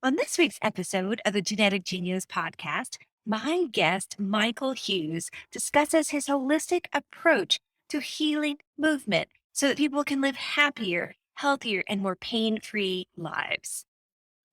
On this week's episode of the Genetic Genius podcast, my guest, Michael Hughes, discusses his holistic approach to healing movement so that people can live happier, healthier, and more pain free lives.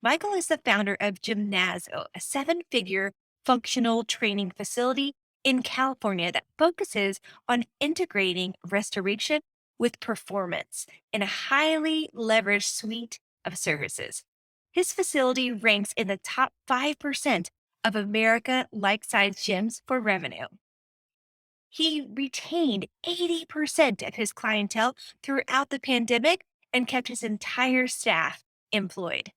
Michael is the founder of Gymnazo, a seven-figure functional training facility in California that focuses on integrating restoration with performance in a highly leveraged suite of services. His facility ranks in the top 5% of America like-sized gyms for revenue. He retained 80% of his clientele throughout the pandemic and kept his entire staff employed.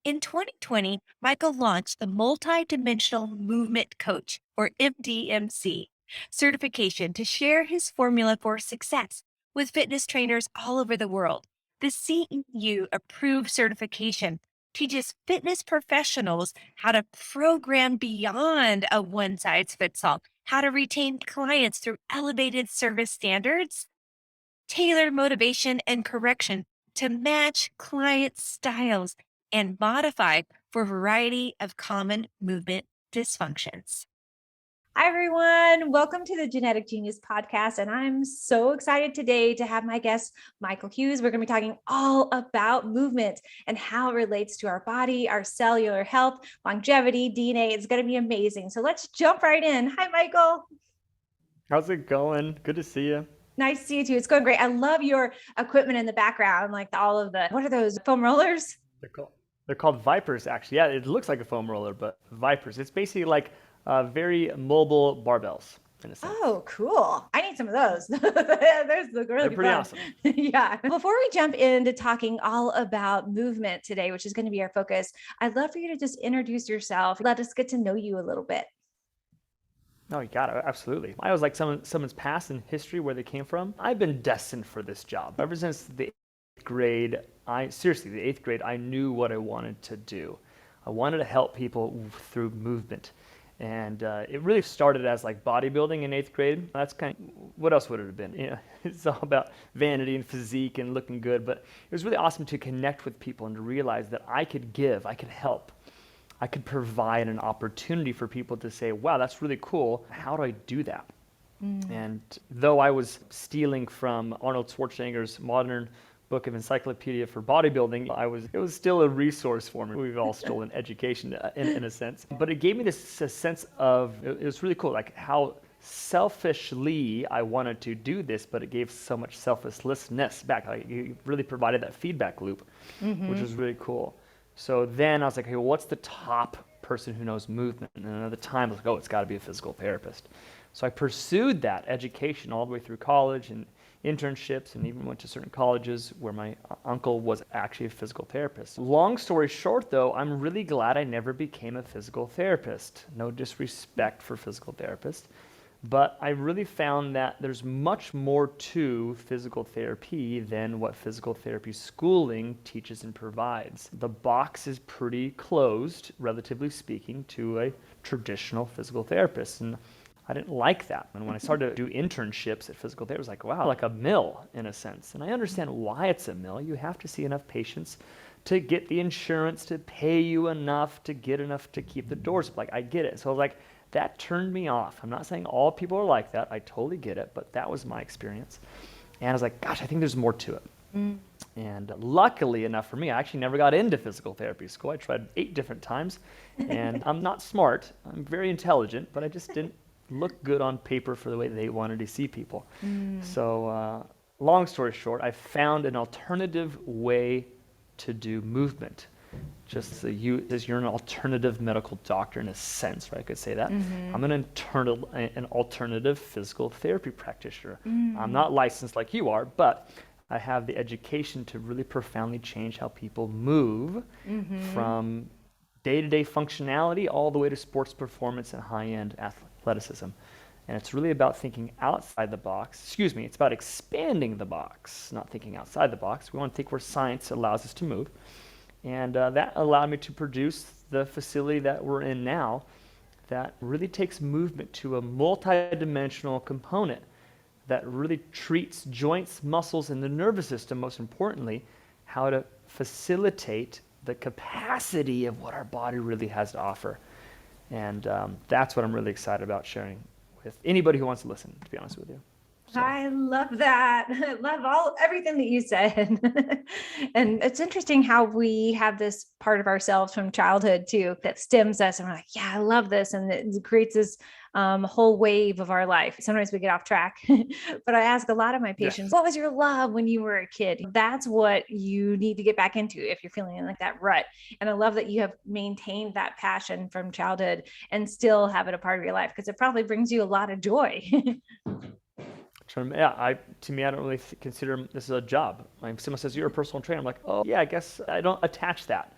In 2020, Michael launched the Multidimensional Movement Coach, or MDMC, certification to share his formula for success with fitness trainers all over the world. The CEU approved certification teaches fitness professionals how to program beyond a one size fits all, how to retain clients through elevated service standards, tailored motivation and correction to match client styles and modify for a variety of common movement dysfunctions. Hi, everyone. Welcome to the Genetic Genius podcast. And I'm so excited today to have my guest, Michael Hughes. We're going to be talking all about movement and how it relates to our body, our cellular health, longevity, DNA. It's going to be amazing. So let's jump right in. Hi, Michael. How's it going? Good to see you. Nice to see you too. It's going great. I love your equipment in the background, like all of the, what are those, foam rollers? They're called Vipers, actually. Yeah, it looks like a foam roller, but Vipers. It's basically like very mobile barbells, in a sense. Oh, cool. I need some of those. Those look really They're pretty fun. awesome. Yeah. Before we jump into talking all about movement today, which is going to be our focus, I'd love for you to just introduce yourself. Let us get to know you a little bit. No, you got it. Absolutely. I was like someone's past and history, where they came from. I've been destined for this job. Ever since the eighth grade, I knew what I wanted to do. I wanted to help people through movement. And it really started as like bodybuilding in eighth grade. That's kind of, what else would it have been? You know, it's all about vanity and physique and looking good. But it was really awesome to connect with people and to realize that I could give, I could help. I could provide an opportunity for people to say, wow, that's really cool. How do I do that? And though I was stealing from Arnold Schwarzenegger's modern book of encyclopedia for bodybuilding, it was still a resource for me. We've all stolen education in a sense. But it gave me this sense of, it was really cool, like how selfishly I wanted to do this, but it gave so much selflessness back. Like you really provided that feedback loop, which was really cool. So then I was like, hey, well, what's the top person who knows movement? And another time I was like, oh, it's got to be a physical therapist. So I pursued that education all the way through college and internships, and even went to certain colleges where my uncle was actually a physical therapist. Long story short, though, I'm really glad I never became a physical therapist. No disrespect for physical therapists. But I really found that there's much more to physical therapy than what physical therapy schooling teaches and provides. The box is pretty closed, relatively speaking, to a traditional physical therapist. And I didn't like that. And when I started to do internships at physical therapy, it was like, wow, like a mill in a sense. And I understand why it's a mill. You have to see enough patients to get the insurance to pay you enough to get enough to keep the doors up. Like, I get it. So I was like, that turned me off. I'm not saying all people are like that. I totally get it, but that was my experience. And I was like, gosh, I think there's more to it. And luckily enough for me, I actually never got into physical therapy school. I tried 8 different times, and I'm not smart. I'm very intelligent, but I just didn't look good on paper for the way they wanted to see people. So long story short, I found an alternative way to do movement. Just so you're an alternative medical doctor in a sense, right? I could say that. I'm an alternative physical therapy practitioner. I'm not licensed like you are, but I have the education to really profoundly change how people move from day-to-day functionality all the way to sports performance and high-end athleticism. And it's really about thinking outside the box. It's about expanding the box, not thinking outside the box. We want to think where science allows us to move. And that allowed me to produce the facility that we're in now that really takes movement to a multidimensional component that really treats joints, muscles, and the nervous system, most importantly, how to facilitate the capacity of what our body really has to offer. And that's what I'm really excited about sharing with anybody who wants to listen, to be honest with you. So. I love that. I love everything that you said. And it's interesting how we have this part of ourselves from childhood too, that stems us and we're like, yeah, I love this. And it creates this whole wave of our life. Sometimes we get off track, but I ask a lot of my patients, what was your love when you were a kid? That's what you need to get back into if you're feeling like that rut. And I love that you have maintained that passion from childhood and still have it a part of your life, because it probably brings you a lot of joy. Yeah, to me, I don't really consider this a job. Like, someone says, you're a personal trainer. I'm like, oh, yeah, I guess I don't attach that.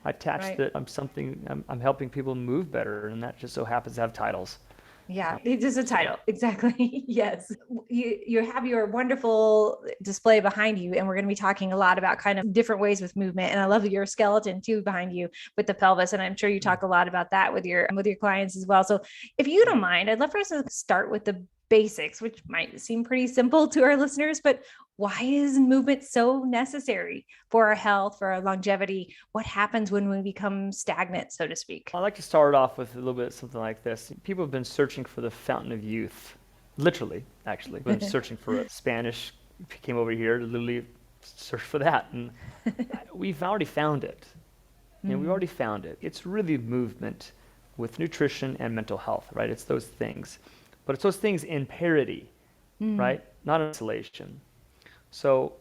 I attach that I'm helping people move better, and that just so happens to have titles. Yeah, it's just a title. Exactly. Yes. You have your wonderful display behind you, and we're going to be talking a lot about kind of different ways with movement. And I love your skeleton too behind you with the pelvis. And I'm sure you talk a lot about that with your clients as well. So if you don't mind, I'd love for us to start with the basics, which might seem pretty simple to our listeners, but why is movement so necessary for our health, for our longevity? What happens when we become stagnant, so to speak? I'd like to start off with a little bit something like this. People have been searching for the fountain of youth, literally, actually. Been searching for it. Spanish came over here to literally search for that, and we've already found it. We've already found it. It's really movement with nutrition and mental health, right? It's those things. But it's those things in parity, right? Not in isolation. So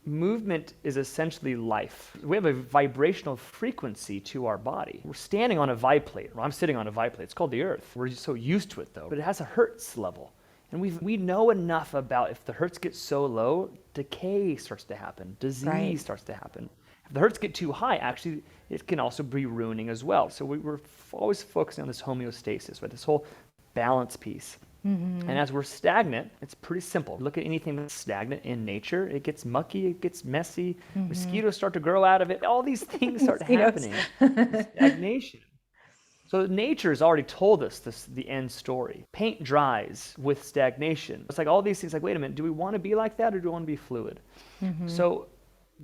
movement is essentially life. We have a vibrational frequency to our body. We're standing on a vibrate, or I'm sitting on a vibrate. It's called the earth. We're so used to it though, but it has a hertz level. And we know enough about if the hertz gets so low, decay starts to happen, disease starts to happen. If the hertz get too high, actually, it can also be ruining as well. So we're always focusing on this homeostasis, right? This whole balance piece. And as we're stagnant, it's pretty simple. Look at anything that's stagnant in nature. It gets mucky, it gets messy. Mosquitoes start to grow out of it. All these things start happening. Stagnation. So nature has already told us the end story. Paint dries with stagnation. It's like all these things, like, wait a minute, do we want to be like that, or do we want to be fluid? So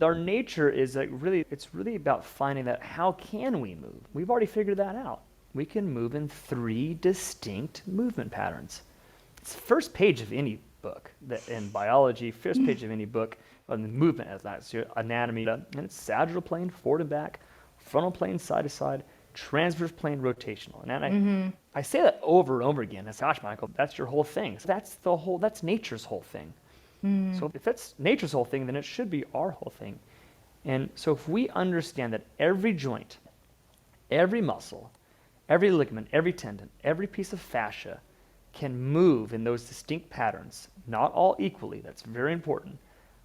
our nature is like it's really about finding that how can we move? We've already figured that out. We can move in 3 distinct movement patterns. It's the first page of any book in biology, first page of any book on the movement as that. So anatomy, and it's sagittal plane, forward and back, frontal plane, side to side, transverse plane, rotational. And I say that over and over again. It's, gosh, Michael, that's your whole thing. So that's nature's whole thing. So if that's nature's whole thing, then it should be our whole thing. And so if we understand that every joint, every muscle, every ligament, every tendon, every piece of fascia can move in those distinct patterns, not all equally, that's very important,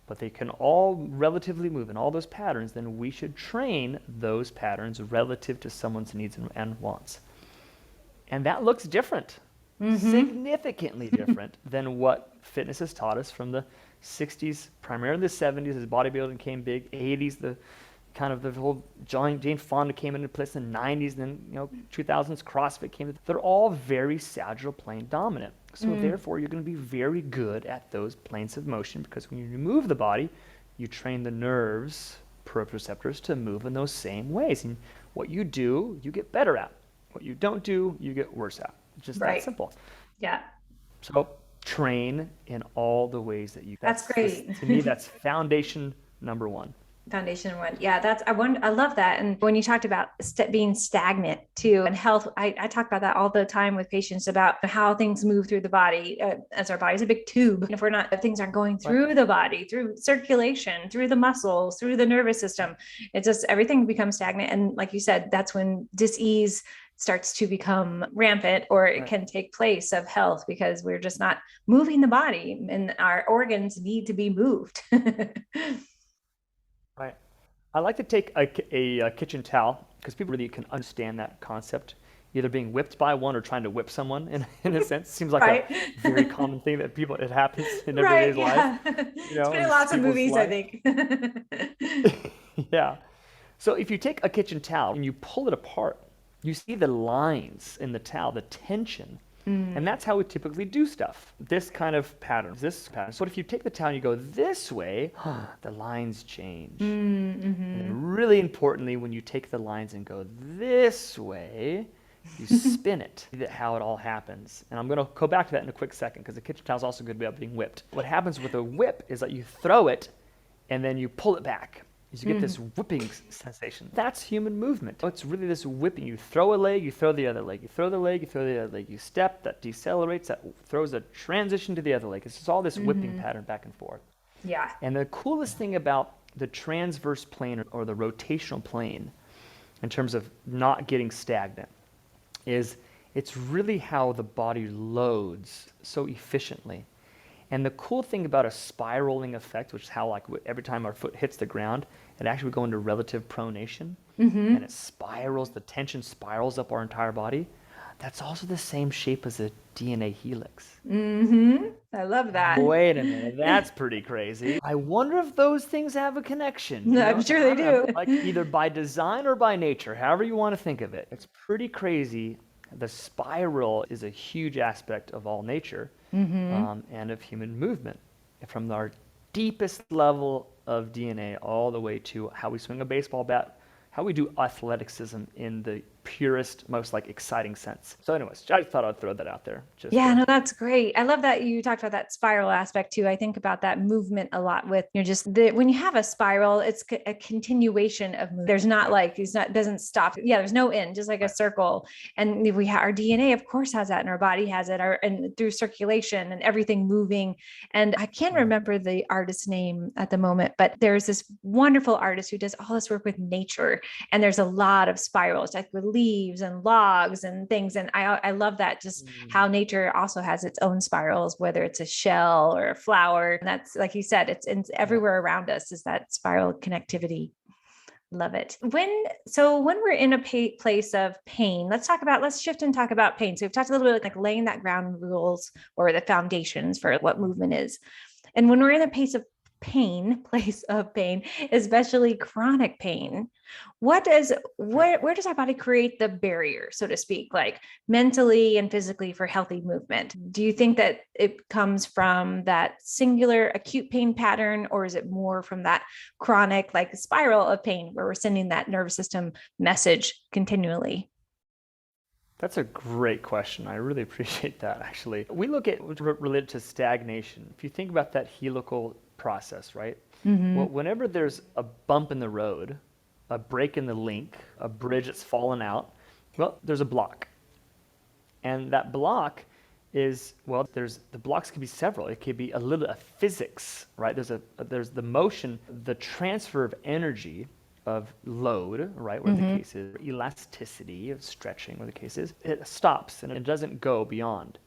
but they can all relatively move in all those patterns, then we should train those patterns relative to someone's needs and wants. And that looks different, significantly different than what fitness has taught us from the 60s, primarily the 70s as bodybuilding came big, 80s, the whole Jane Fonda came into place in the 90s, and then 2000s CrossFit came. They're all very sagittal plane dominant. So therefore, you're going to be very good at those planes of motion, because when you move the body, you train the nerves, proprioceptors, to move in those same ways. And what you do, you get better at. What you don't do, you get worse at. It's just that simple. Yeah. So train in all the ways that you. That's great. To me, that's foundation number 1. Foundation 1. Yeah, I love that. And when you talked about being stagnant too, and health, I talk about that all the time with patients about how things move through the body, as our body's a big tube. And if things aren't going through the body, through circulation, through the muscles, through the nervous system, it's just everything becomes stagnant. And like you said, that's when dis-ease starts to become rampant, or it can take place of health, because we're just not moving the body, and our organs need to be moved. Right. I like to take a kitchen towel, because people really can understand that concept, either being whipped by one or trying to whip someone in a sense. It seems like a very common thing that it happens in everyday's life. It's been in lots of movies, I think. Yeah. So if you take a kitchen towel and you pull it apart, you see the lines in the towel, the tension And that's how we typically do stuff. This kind of pattern, this pattern. So if you take the towel and you go this way, the lines change. And then really importantly, when you take the lines and go this way, you spin it. How it all happens. And I'm going to go back to that in a quick second because the kitchen towel is also good about being whipped. What happens with a whip is that you throw it and then you pull it back. You get this whipping sensation. That's human movement. It's really this whipping. You throw a leg, you throw the other leg. You throw the leg, you throw the other leg. You step, that decelerates, that throws a transition to the other leg. It's just all this whipping pattern back and forth. Yeah. And the coolest thing about the transverse plane or the rotational plane, in terms of not getting stagnant, is it's really how the body loads so efficiently. And the cool thing about a spiraling effect, which is how like every time our foot hits the ground, it actually would go into relative pronation, and it spirals, the tension spirals up our entire body. That's also the same shape as a DNA helix. I love that. Wait a minute, that's pretty crazy. I wonder if those things have a connection. I'm sure they do. Like either by design or by nature, however you want to think of it. It's pretty crazy. The spiral is a huge aspect of all nature and of human movement. From our deepest level of DNA all the way to how we swing a baseball bat, how we do athleticism in the purest, most like exciting sense. So anyways, I thought I'd throw that out there. No, that's great. I love that you talked about that spiral aspect too. I think about that movement a lot with, when you have a spiral, it's a continuation of movement. There's not like, doesn't stop. Yeah. There's no end, just like a circle. And our DNA, of course, has that, and our body has it, and through circulation and everything moving. And I can't remember the artist's name at the moment, but there's this wonderful artist who does all this work with nature. And there's a lot of spirals, like with leaves and logs and things. And I love that, just how nature also has its own spirals, whether it's a shell or a flower. And that's, like you said, it's everywhere around us is that spiral connectivity. Love it. When we're in a place of pain, let's shift and talk about pain. So we've talked a little bit like laying that ground rules or the foundations for what movement is. And when we're in a place of pain, especially chronic pain, where does our body create the barrier, so to speak, like mentally and physically for healthy movement? Do you think that it comes from that singular acute pain pattern, or is it more from that chronic, like spiral of pain where we're sending that nervous system message continually? That's a great question. I really appreciate that, actually. We look at what's related to stagnation. If you think about that helical process, right? Well, whenever there's a bump in the road, a break in the link, a bridge that's fallen out, well, there's a block. And that block is, the blocks could be several. It could be a physics, right? There's the motion, the transfer of energy, of load, right, where the case is, elasticity of stretching, where the case is, it stops and it doesn't go beyond.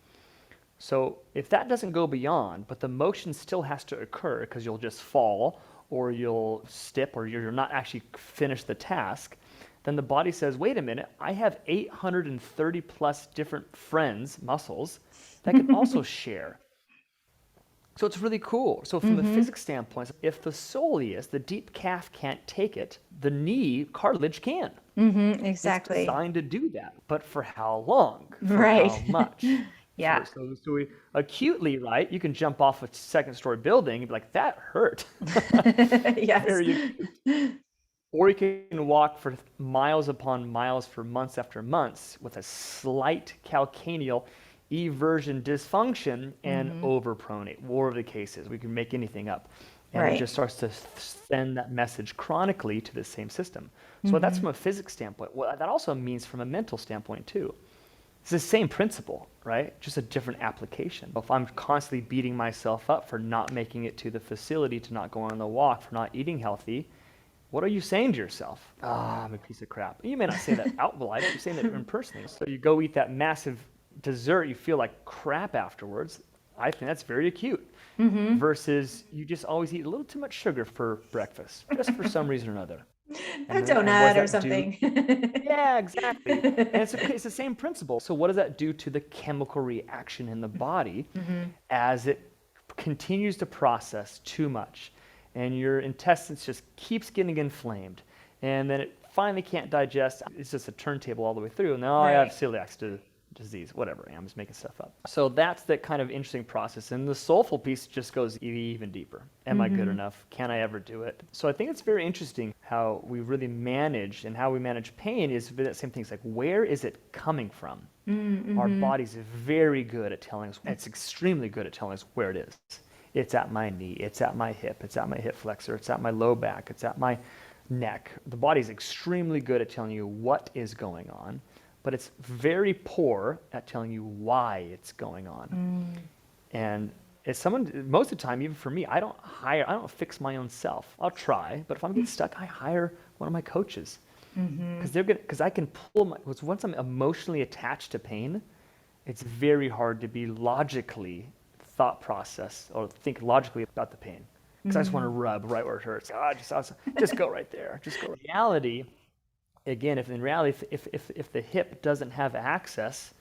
So if that doesn't go beyond, but the motion still has to occur because you'll just fall or you'll stip or you're not actually finish the task, then the body says, wait a minute, I have 830 plus different friends, muscles, that can also share. So it's really cool. So from the physics standpoint, if the soleus, the deep calf, can't take it, the knee cartilage can. Exactly. It's designed to do that. But for how long? For Right. how much? Yeah. So we acutely, right? You can jump off a second-story building and be like, that hurt. Yes. Or you can walk for miles upon miles for months after months with a slight calcaneal eversion dysfunction and overpronate. War of the cases. We can make anything up. And it just starts to send that message chronically to the same system. So that's from a physics standpoint. Well, that also means from a mental standpoint too. It's the same principle, right? Just a different application. If I'm constantly beating myself up for not making it to the facility, to not going on the walk, for not eating healthy, what are you saying to yourself? I'm a piece of crap. You may not say that out loud, you're saying that impersonally. So you go eat that massive dessert, you feel like crap afterwards. I think that's very acute. Versus you just always eat a little too much sugar for breakfast, just for some reason or another. A donut or something. Yeah, exactly. And it's the same principle. So what does that do to the chemical reaction in the body as it continues to process too much? And your intestines just keeps getting inflamed. And then it finally can't digest. It's just a turntable all the way through. Now I have celiac to disease, whatever. I'm just making stuff up. So that's the kind of interesting process. And the soulful piece just goes even deeper. Am I good enough? Can I ever do it? So I think it's very interesting how we really manage, and how we manage pain is the same thing. It's like, where is it coming from? Our body's very good at telling us, it's extremely good at telling us where it is. It's at my knee, it's at my hip, it's at my hip flexor, it's at my low back, it's at my neck. The body's extremely good at telling you what is going on, but it's very poor at telling you why it's going on. And as someone, most of the time, even for me, I don't fix my own self. I'll try, but if I'm getting stuck, I hire one of my coaches. Because I can pull once I'm emotionally attached to pain, it's very hard to be logically thought process or think logically about the pain. Because I just want to rub right where it hurts. Just go right there. Just go. Reality, again, if the hip doesn't have access,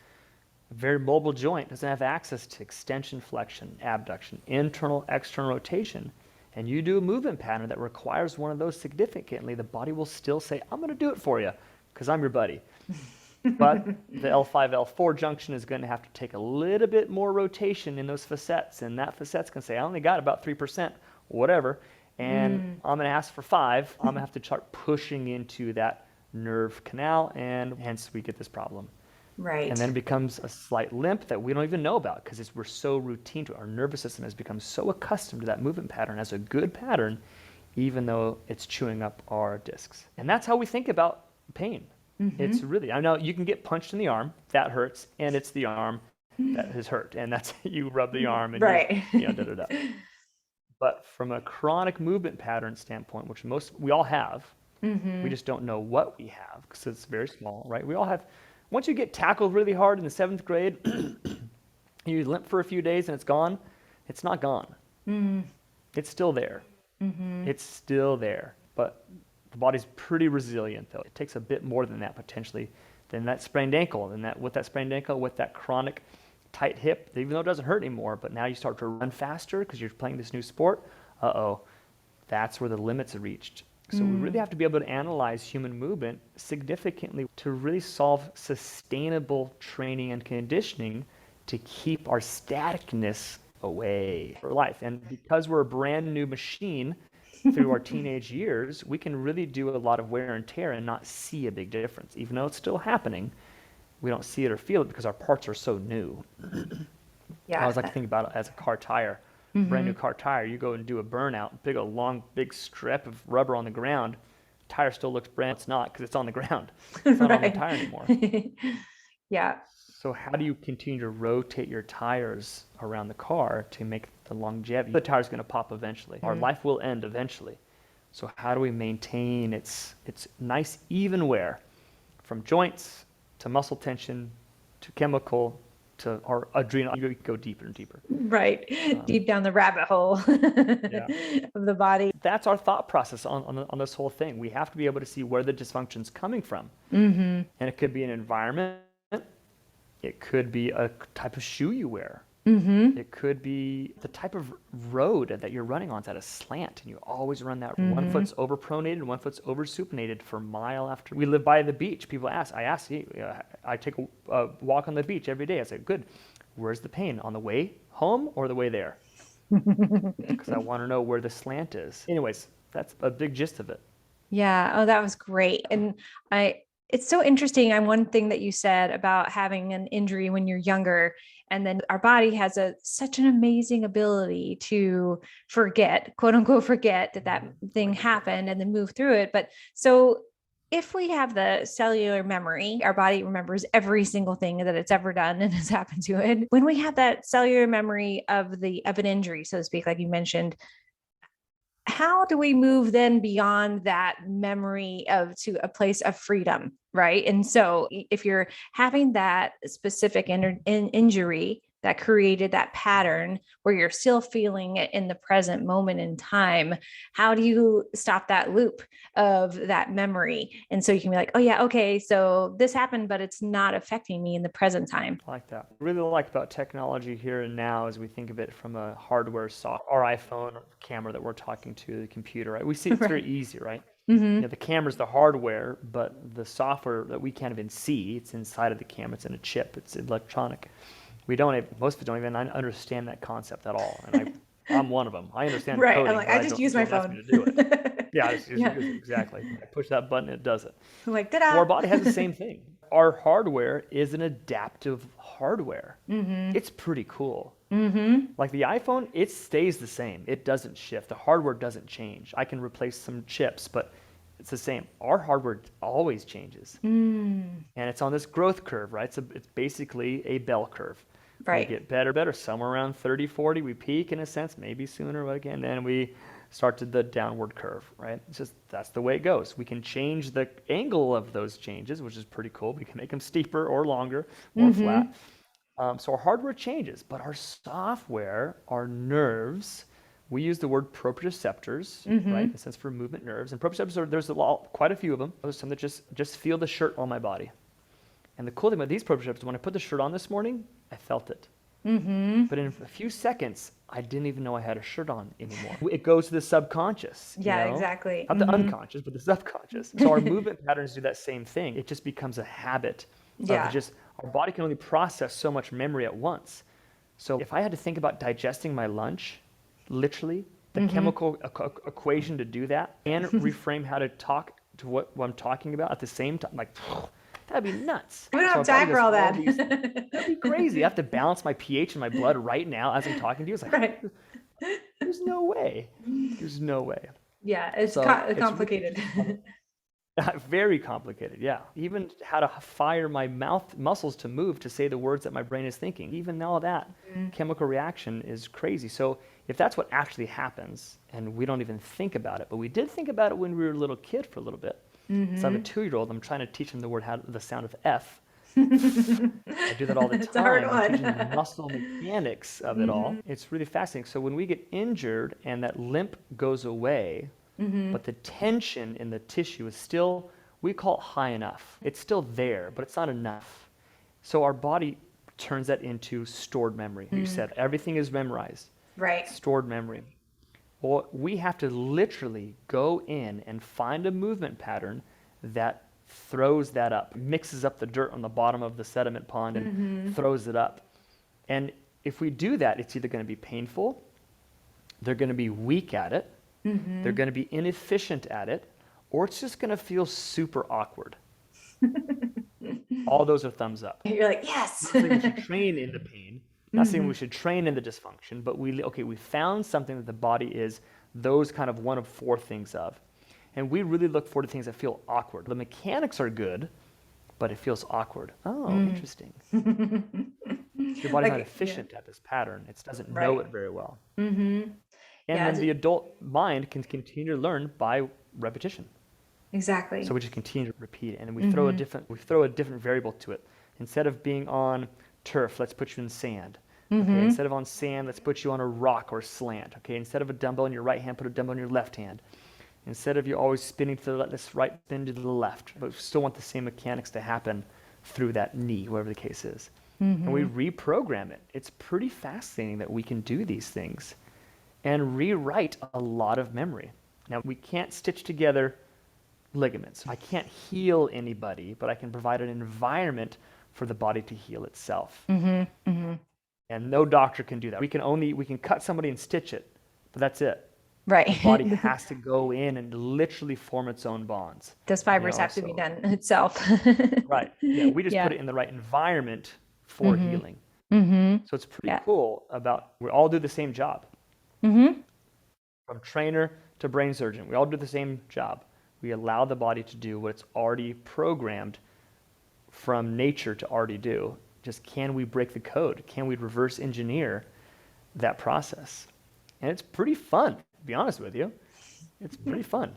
a very mobile joint doesn't have access to extension, flexion, abduction, internal, external rotation, and you do a movement pattern that requires one of those significantly, the body will still say, I'm going to do it for you because I'm your buddy. But the L5, L4 junction is going to have to take a little bit more rotation in those facets, and that facet's going to say, I only got about 3%, whatever, and I'm going to ask for 5. I'm going to have to start pushing into that nerve canal, and hence we get this problem. Right. And then it becomes a slight limp that we don't even know about because we're so routine to it. Our nervous system has become so accustomed to that movement pattern as a good pattern, even though it's chewing up our discs. And that's how we think about pain. It's really, I know you can get punched in the arm, that hurts, and it's the arm that is hurt. And that's, you rub the arm and right. da. But from a chronic movement pattern standpoint, which we all have, we just don't know what we have because it's very small, right? We all have. Once you get tackled really hard in the 7th grade, you limp for a few days and it's gone. It's not gone. It's still there. It's still there. But the body's pretty resilient, though. It takes a bit more than that, potentially, than that sprained ankle. And with that sprained ankle, with that chronic tight hip, even though it doesn't hurt anymore, but now you start to run faster because you're playing this new sport, that's where the limits are reached. So we really have to be able to analyze human movement significantly to really solve sustainable training and conditioning to keep our staticness away for life. And because we're a brand new machine through our teenage years, we can really do a lot of wear and tear and not see a big difference. Even though it's still happening, we don't see it or feel it because our parts are so new. I always like to think about it as a car tire. Brand new car tire, you go and do a burnout, big strip of rubber on the ground, tire still looks brand new. It's not because it's on the ground. It's not on the tire anymore. So how do you continue to rotate your tires around the car to make the longevity? The tire's going to pop eventually. Our life will end eventually. So how do we maintain its nice even wear from joints to muscle tension to chemical to our adrenal? You go deeper and deeper. Right. Deep down the rabbit hole of the body. That's our thought process on this whole thing. We have to be able to see where the dysfunction's coming from. And it could be an environment. It could be a type of shoe you wear. It could be the type of road that you're running on. It's at a slant, and you always run that. One foot's overpronated, one foot's oversupinated for mile after. We live by the beach. People ask. I take a walk on the beach every day. I say, good. Where's the pain? On the way home or the way there? Because I want to know where the slant is. Anyways, that's a big gist of it. Yeah. Oh, that was great. And it's so interesting. One thing that you said about having an injury when you're younger, and then our body has such an amazing ability to forget, quote unquote, forget that thing happened and then move through it. But so if we have the cellular memory, our body remembers every single thing that it's ever done and has happened to it. When we have that cellular memory of an injury, so to speak, like you mentioned, how do we move then beyond that memory to a place of freedom, right? And so if you're having that specific injury that created that pattern where you're still feeling it in the present moment in time, how do you stop that loop of that memory? And so you can be like, oh yeah, okay, so this happened, but it's not affecting me in the present time. I like that. What I really like about technology here and now as we think of it from a hardware software, our iPhone camera that we're talking to, the computer, right? We see it's very easy, right? The camera's the hardware, but the software that we can't even see, it's inside of the camera, it's in a chip, it's electronic. Most of us don't even understand that concept at all. And I'm one of them. I understand Right. coding, I'm like, but I just use my don't ask phone. me to do it. Yeah, I just use Yeah. it, exactly. I push that button, it does it. I'm like, Well, our ta-da. body has the same thing. Our hardware is an adaptive hardware. It's pretty cool. Like the iPhone, it stays the same. It doesn't shift. The hardware doesn't change. I can replace some chips, but it's the same. Our hardware always changes. And it's on this growth curve, right? So it's basically a bell curve. Right. We get better, somewhere around 30, 40. We peak in a sense, maybe sooner, but again, then we start to the downward curve, right? It's just, that's the way it goes. We can change the angle of those changes, which is pretty cool. We can make them steeper or longer or flat. So our hardware changes, but our software, our nerves, we use the word proprioceptors, right, in a sense for movement nerves. And proprioceptors, there's quite a few of them. There's some that just feel the shirt on my body. And the cool thing about these proprioceptors, when I put the shirt on this morning, I felt it. But in a few seconds, I didn't even know I had a shirt on anymore. It goes to the subconscious. Yeah, you know? exactly. Not the unconscious, but the subconscious. So our movement patterns do that same thing. It just becomes a habit. Yeah. Our body can only process so much memory at once. So if I had to think about digesting my lunch, literally, the chemical equation to do that and reframe how to talk to what I'm talking about at the same time, like, that'd be nuts. We don't So have time for all that. That'd be crazy. I have to balance my pH in my blood right now as I'm talking to you. It's like, Right. there's no way. There's no way. Yeah, it's So it's really complicated. Very complicated, yeah. Even how to fire my mouth muscles to move to say the words that my brain is thinking. Even all that chemical reaction is crazy. So if that's what actually happens, and we don't even think about it, but we did think about it when we were a little kid for a little bit. So I have a 2-year-old. I'm trying to teach him the sound of F. I do that all the time. It's a hard I'm teaching one. the muscle mechanics of it all. It's really fascinating. So when we get injured and that limp goes away, but the tension in the tissue is still, we call it high enough. It's still there, but it's not enough. So our body turns that into stored memory. You said everything is memorized. Right. Stored memory. Well, we have to literally go in and find a movement pattern that throws that up, mixes up the dirt on the bottom of the sediment pond and throws it up. And if we do that, it's either going to be painful, they're going to be weak at it, they're going to be inefficient at it, or it's just going to feel super awkward. All those are thumbs up. You're like, yes. Not saying we should train in the pain, not saying we should train in the dysfunction, but we found something that the body is those kind of one of 4 things of. And we really look forward to things that feel awkward. The mechanics are good, but it feels awkward. Oh, interesting. Your body's not efficient at this pattern. It doesn't know it very well. And then the adult mind can continue to learn by repetition. Exactly. So we just continue to repeat it, and we throw a different variable to it. Instead of being on turf, let's put you in sand. Okay, instead of on sand, let's put you on a rock or slant. Okay, instead of a dumbbell in your right hand, put a dumbbell in your left hand. Instead of you always spinning to the left, let's right spin to the left. But we still want the same mechanics to happen through that knee, whatever the case is. And we reprogram it. It's pretty fascinating that we can do these things and rewrite a lot of memory. Now, we can't stitch together ligaments. I can't heal anybody, but I can provide an environment for the body to heal itself. And no doctor can do that. We can cut somebody and stitch it, but that's it. Right. The body has to go in and literally form its own bonds. Those fibers have to be done itself. Right. Yeah, we just put it in the right environment for healing. So it's pretty cool we all do the same job. From trainer to brain surgeon, we all do the same job. We allow the body to do what it's already programmed from nature to already do. Just can we break the code? Can we reverse engineer that process? And it's pretty fun, to be honest with you. It's pretty fun.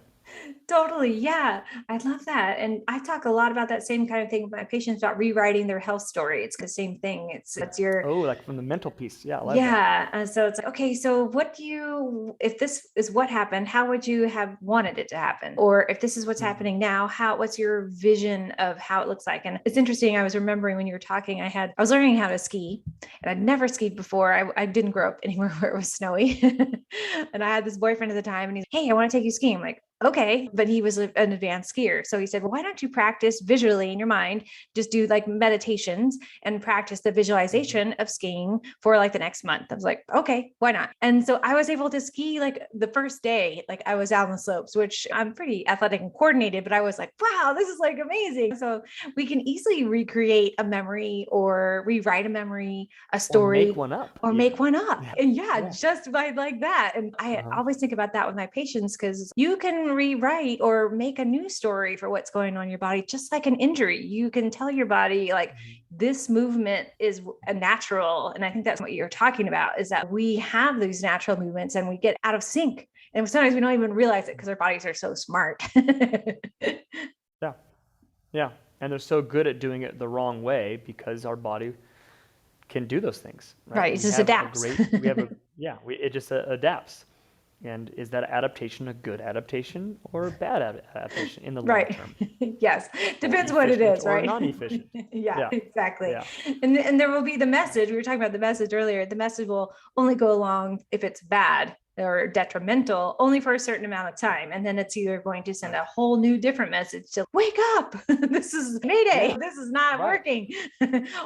Totally. Yeah. I love that. And I talk a lot about that same kind of thing with my patients about rewriting their health story. It's the same thing. It's your, like from the mental piece. Yeah. I love that. and so it's like, okay, so if this is what happened, how would you have wanted it to happen? Or if this is what's happening now, what's your vision of how it looks like? And it's interesting. I was remembering when you were talking, I was learning how to ski and I'd never skied before. I didn't grow up anywhere where it was snowy. And I had this boyfriend at the time and he's, hey, I want to take you skiing. I'm like, okay, but he was an advanced skier. So he said, well, why don't you practice visually in your mind? Just do like meditations and practice the visualization of skiing for like the next month. I was like, okay, why not? And so I was able to ski like the first day, like I was out on the slopes, which I'm pretty athletic and coordinated, but I was like, wow, this is like amazing. So we can easily recreate a memory or rewrite a memory, a Or make story, one up or even. make one up. Yeah. And yeah, Yeah. just by like that. And I Uh-huh. always think about that with my patients because you can rewrite or make a new story for what's going on in your body, just like an injury. You can tell your body, like, this movement is a natural. And I think that's what you're talking about, is that we have these natural movements and we get out of sync. And sometimes we don't even realize it because our bodies are so smart. Yeah. Yeah. And they're so good at doing it the wrong way because our body can do those things, right? Right. It just adapts. It just adapts. And is that adaptation a good adaptation or a bad adaptation in the long Right. term? Yes. Or Depends what it efficient is, or right? non-efficient? Yeah, Yeah. exactly. Yeah. And there will be the message. We were talking about the message earlier. The message will only go along if it's bad or detrimental only for a certain amount of time. And then it's either going to send a whole new different message to wake up. This is Mayday. Yeah. This is not Right. working.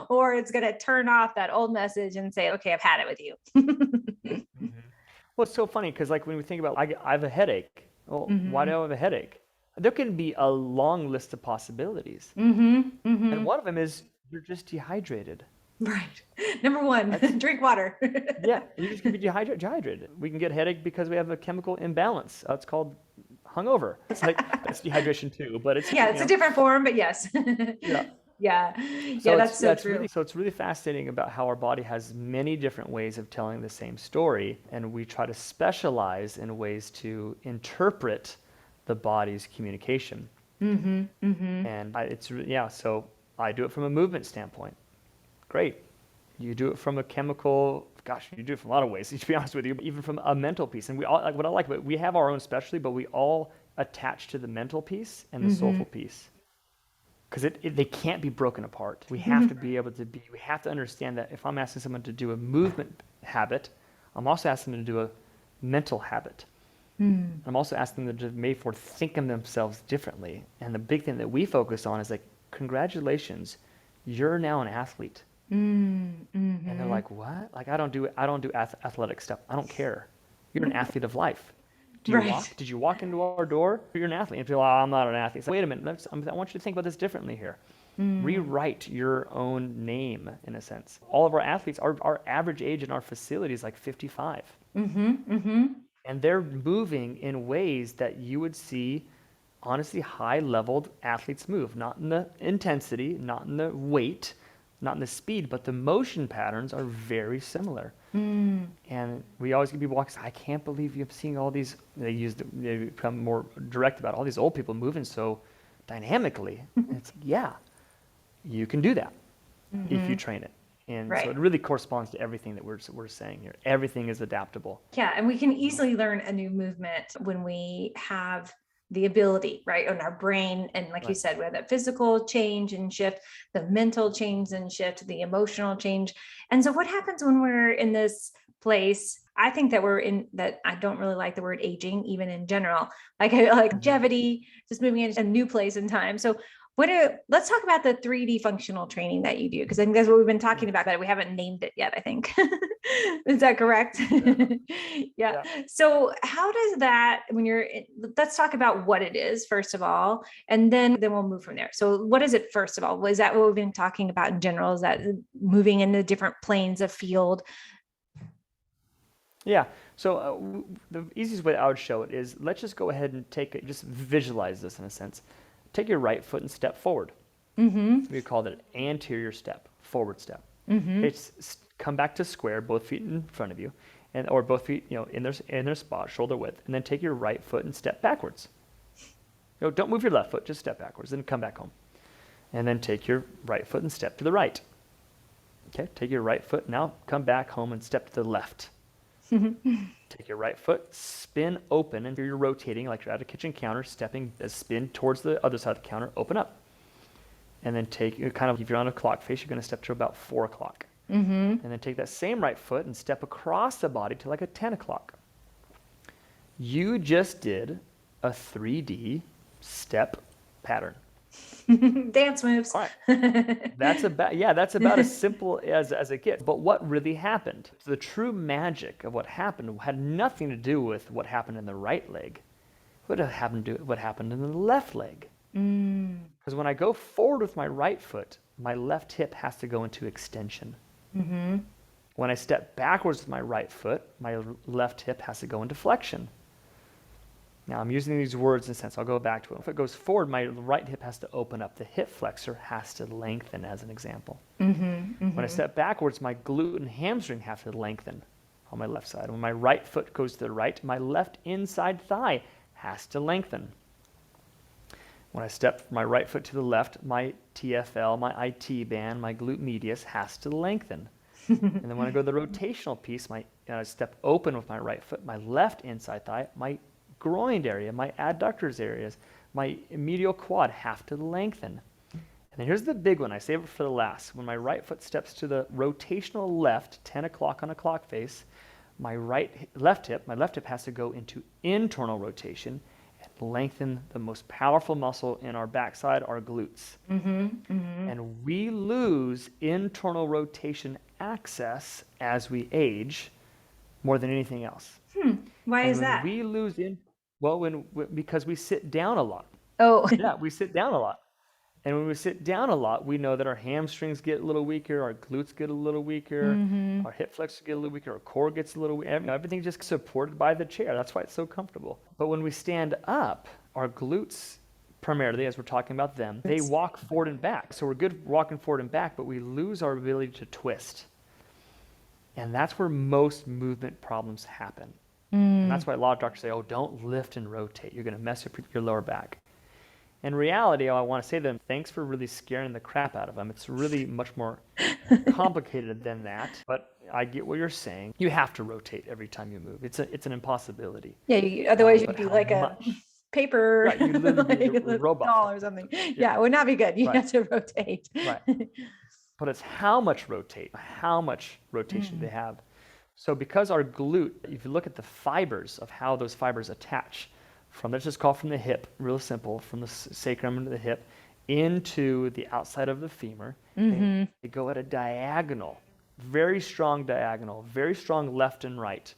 Or it's going to turn off that old message and say, okay, I've had it with you. Mhm. Well, it's so funny because, like, when we think about, I have a headache. Well, why do I have a headache? There can be a long list of possibilities, and one of them is you're just dehydrated. Right. Number one, That's drink water. Yeah, you're just gonna be dehydrated. We can get headache because we have a chemical imbalance. It's called hungover. It's like that's dehydration too, but it's Yeah, it's a different form, but yes. yeah. Yeah. So Yeah, that's so true. it's really fascinating about how our body has many different ways of telling the same story, and we try to specialize in ways to interpret the body's communication. And so I do it from a movement standpoint. Great. You do it from a chemical, gosh, you do it from a lot of ways, to be honest with you, even from a mental piece. And we all, like, what I like, but we have our own specialty, but we all attach to the mental piece and the soulful piece. Because they can't be broken apart. We have to be able to we have to understand that if I'm asking someone to do a movement habit, I'm also asking them to do a mental habit. I'm also asking them to think of themselves differently. And the big thing that we focus on is like, congratulations, you're now an athlete. And they're like, what? Like, I don't do athletic stuff. I don't care. You're an athlete of life. Do you Right. walk? Did you walk into our door? You're an athlete. And people are like, I'm not an athlete. So wait a minute. I want you to think about this differently here. Rewrite your own name, in a sense. All of our athletes, our average age in our facility is like 55. And they're moving in ways that you would see, honestly, high-leveled athletes move. Not in the intensity, not in the weight, not in the speed, but the motion patterns are very similar. And we always get people walking, I can't believe you're seeing all these, they become more direct about all these old people moving so dynamically. It's, yeah, you can do that if you train it. And Right. so it really corresponds to everything that we're saying here. Everything is adaptable. Yeah. And we can easily learn a new movement when we have the ability, right, on our brain. And like you Right. said, we have that physical change and shift, the mental change and shift, the emotional change. And so what happens when we're in this place? I think that I don't really like the word aging, even in general, like longevity, just moving into a new place in time. So let's talk about the 3D functional training that you do, because I think that's what we've been talking about, but we haven't named it yet, I think. Is that correct? Yeah. So how does that, let's talk about what it is, first of all, and then we'll move from there. So what is it, first of all? Was that what we've been talking about in general? Is that moving into different planes of field? Yeah. So the easiest way I would show it is, let's just go ahead and just visualize this in a sense. Take your right foot and step forward. We call it an anterior step, forward step. It's come back to square, both feet in front of you, or both feet, in their spot, shoulder width, and then take your right foot and step backwards. Don't move your left foot, just step backwards, then come back home. And then take your right foot and step to the right. Okay, take your right foot, now come back home and step to the left. Take your right foot, spin open, and you're rotating like you're at a kitchen counter, stepping a spin towards the other side of the counter, open up. And then if you're on a clock face, you're going to step to about 4 o'clock. And then take that same right foot and step across the body to like a 10 o'clock. You just did a 3D step pattern. Dance moves. All right. That's about as simple as it gets. But what really happened? The true magic of what happened had nothing to do with what happened in the right leg. What happened in the left leg? Because when I go forward with my right foot, my left hip has to go into extension. When I step backwards with my right foot, my left hip has to go into flexion. Now I'm using these words in a sense. I'll go back to it. If it goes forward, my right hip has to open up. The hip flexor has to lengthen, as an example. When I step backwards, my glute and hamstring have to lengthen on my left side. When my right foot goes to the right, my left inside thigh has to lengthen. When I step my right foot to the left, my TFL, my IT band, my glute medius has to lengthen. And then when I go to the rotational piece, I step open with my right foot, my left inside thigh, my groin area, my adductors areas, my medial quad have to lengthen. And then here's the big one. I save it for the last. When my right foot steps to the rotational left, 10 o'clock on a clock face, my left hip has to go into internal rotation and lengthen the most powerful muscle in our backside, our glutes. And we lose internal rotation access as we age more than anything else. Why And is when that? we lose because we sit down a lot. Oh, Yeah, we sit down a lot. And when we sit down a lot, we know that our hamstrings get a little weaker, our glutes get a little weaker, our hip flexors get a little weaker, our core gets a little weaker. Everything just supported by the chair. That's why it's so comfortable. But when we stand up, our glutes, primarily, as we're talking about them, they walk forward and back. So we're good walking forward and back, but we lose our ability to twist. And that's where most movement problems happen. And that's why a lot of doctors say, oh, don't lift and rotate. You're going to mess up your lower back. In reality, I want to say to them, thanks for really scaring the crap out of them. It's really much more complicated than that. But I get what you're saying. You have to rotate every time you move. It's an impossibility. yeah. Otherwise, you'd But be how like a much? paper Right, you literally be a like robot. doll or something. Yeah, it would not be good. You Right. have to rotate. Right. But it's how much rotation they have. So because our glute, if you look at the fibers of how those fibers attach, let's just call from the hip, real simple, from the sacrum into the hip, into the outside of the femur, they go at a diagonal, very strong diagonal, very strong left and right.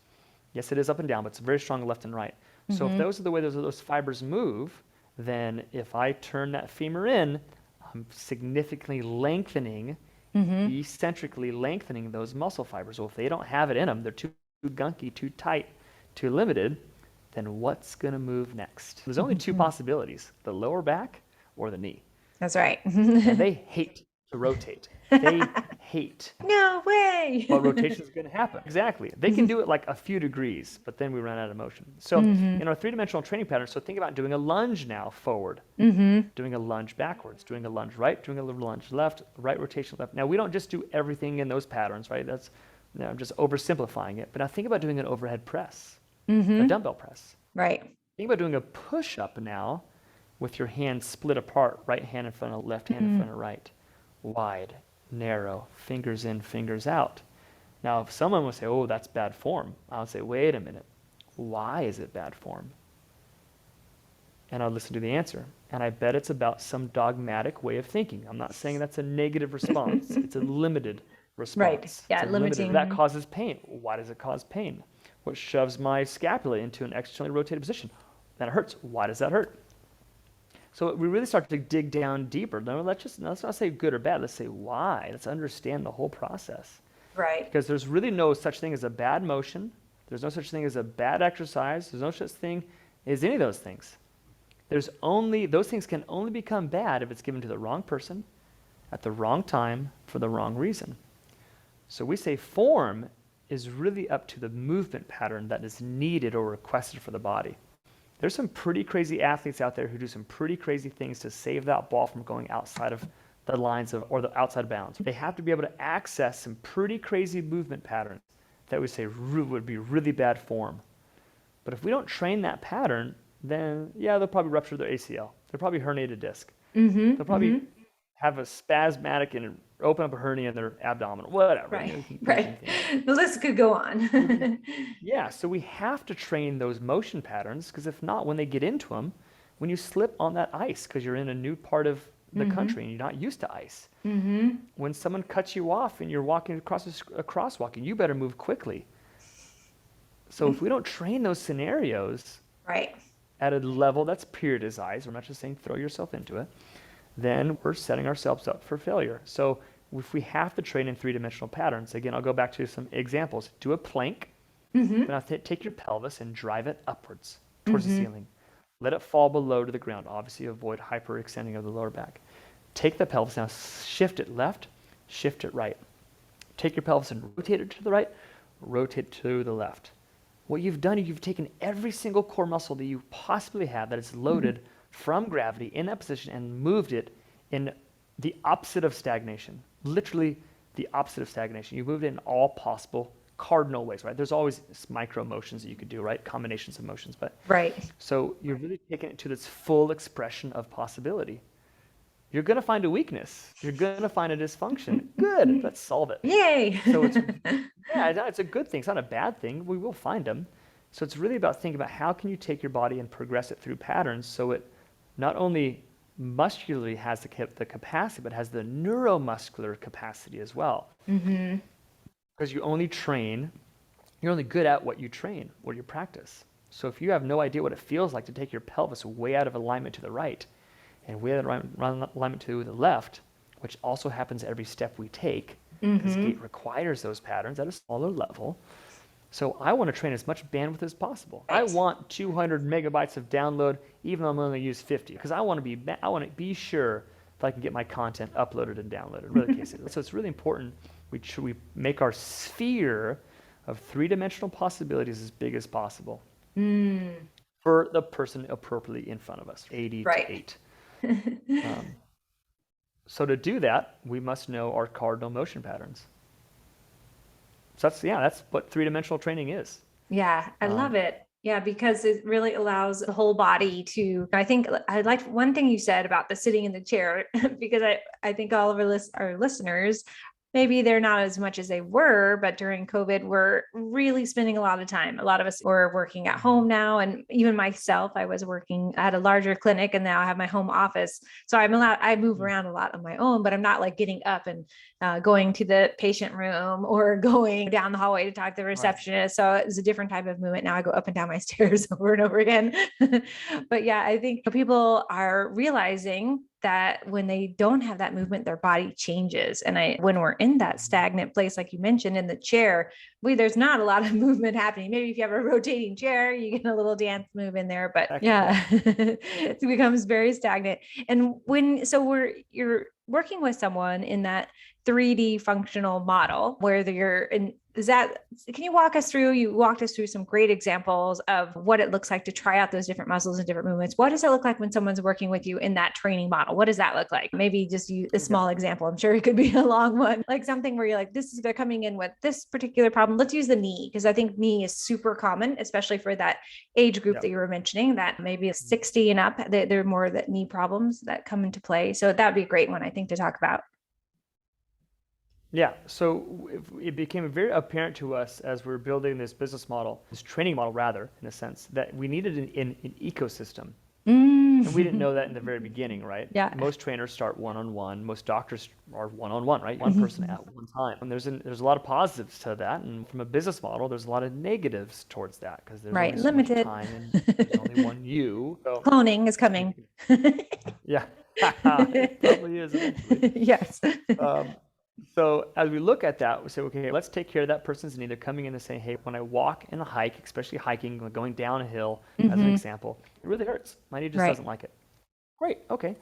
Yes, it is up and down, but it's very strong left and right. So if those are the way those fibers move, then if I turn that femur in, I'm significantly lengthening, eccentrically lengthening those muscle fibers. Well, if they don't have it in them, they're too gunky, too tight, too limited, then what's going to move next? There's only two possibilities, the lower back or the knee. That's right. And they hate to rotate. They hate. No way. But rotation is going to happen. Exactly. They can do it like a few degrees, but then we run out of motion. So in our three-dimensional training pattern, so think about doing a lunge now forward, doing a lunge backwards, doing a lunge right, doing a lunge left, right rotation left. Now we don't just do everything in those patterns, right? I'm just oversimplifying it. But now think about doing an overhead press, a dumbbell press. Right. Think about doing a push-up now with your hands split apart, right hand in front of left hand in front of right, wide, narrow, fingers in, fingers out. Now, if someone would say, oh, that's bad form, I would say, wait a minute. Why is it bad form? And I'll listen to the answer. And I bet it's about some dogmatic way of thinking. I'm not saying that's a negative response. It's a limited response. Right. Yeah, limiting. That causes pain. Why does it cause pain? What shoves my scapula into an externally rotated position? Then it hurts. Why does that hurt? So we really start to dig down deeper. Let's not say good or bad. Let's say why. Let's understand the whole process. Right. Because there's really no such thing as a bad motion. There's no such thing as a bad exercise. There's no such thing as any of those things. Those things can only become bad if it's given to the wrong person at the wrong time for the wrong reason. So we say form is really up to the movement pattern that is needed or requested for the body. There's some pretty crazy athletes out there who do some pretty crazy things to save that ball from going outside of the lines or the outside bounds. They have to be able to access some pretty crazy movement patterns that we say would be really bad form. But if we don't train that pattern, then yeah, they'll probably rupture their ACL. They'll probably herniate a disc. They'll probably have a spasmatic and open up a hernia in their abdomen, whatever. Right. You can Right. think. The list could go on. Yeah, so we have to train those motion patterns because if not, when they get into them, when you slip on that ice because you're in a new part of the country and you're not used to ice, when someone cuts you off and you're walking across a crosswalk, and you better move quickly. So if we don't train those scenarios Right. at a level that's periodized, we're not just saying throw yourself into it, then we're setting ourselves up for failure. So if we have to train in three-dimensional patterns, again, I'll go back to some examples. Do a plank. Now take your pelvis and drive it upwards towards the ceiling. Let it fall below to the ground. Obviously, avoid hyperextending of the lower back. Take the pelvis now, shift it left, shift it right. Take your pelvis and rotate it to the right, rotate it to the left. What you've done is you've taken every single core muscle that you possibly have that is loaded from gravity in that position and moved it in the opposite of stagnation. Literally the opposite of stagnation. You moved it in all possible cardinal ways, right? There's always micro motions that you could do, right? Combinations of motions, but Right. so you're really taking it to this full expression of possibility. You're going to find a weakness. You're going to find a dysfunction. Good, let's solve it. Yay. So it's a good thing. It's not a bad thing. We will find them. So it's really about thinking about how can you take your body and progress it through patterns so it not only muscularly has the capacity, but has the neuromuscular capacity as well. Because you're only good at what you train, what you practice. So if you have no idea what it feels like to take your pelvis way out of alignment to the right and way out of alignment to the left, which also happens every step we take, because gait requires those patterns at a smaller level. So I want to train as much bandwidth as possible. I want 200 megabytes of download, even though I'm only use 50, because I want to be sure that I can get my content uploaded and downloaded. Really, case it. So it's really important we make our sphere of three-dimensional possibilities as big as possible for the person appropriately in front of us, 80 to 8. So to do that, we must know our cardinal motion patterns. So that's what three-dimensional training is. Yeah, I love it. Yeah, because it really allows the whole body to, I think I liked one thing you said about the sitting in the chair, because I think all of our listeners, maybe they're not as much as they were, but during COVID, we're really spending a lot of time. A lot of us were working at home now. And even myself, I was working at a larger clinic and now I have my home office. So I move around a lot on my own, but I'm not like getting up and going to the patient room or going down the hallway to talk to the receptionist. So it's a different type of movement. Now I go up and down my stairs over and over again. But yeah, I think people are realizing that when they don't have that movement, their body changes. And when we're in that stagnant place, like you mentioned in the chair, there's not a lot of movement happening. Maybe if you have a rotating chair, you get a little dance move in there, but it becomes very stagnant. And you're working with someone in that 3D functional model where can you walk us through, you walked us through some great examples of what it looks like to try out those different muscles and different movements. What does it look like when someone's working with you in that training model? What does that look like? Maybe just use a small example. I'm sure it could be a long one, like something where you're like, they're coming in with this particular problem. Let's use the knee, because I think knee is super common, especially for that age group that you were mentioning, that maybe is 60 and up. There are more that knee problems that come into play. So that'd be a great one, I think, to talk about. Yeah, so it became very apparent to us as we were building this business model, this training model rather, in a sense, that we needed an ecosystem. And we didn't know that in the very beginning, right? Yeah. Most trainers start one-on-one. Most doctors are one-on-one, right? One person at one time. And there's a lot of positives to that. And from a business model, there's a lot of negatives towards that because there's only so much time and there's only one you. So, cloning is coming. Yeah, it probably is eventually. Yes. So as we look at that, we say, okay, let's take care of that person's need. They're coming in and saying, hey, when I walk and hike, especially hiking, going down a hill, as an example, it really hurts. My knee just doesn't like it. Great, okay.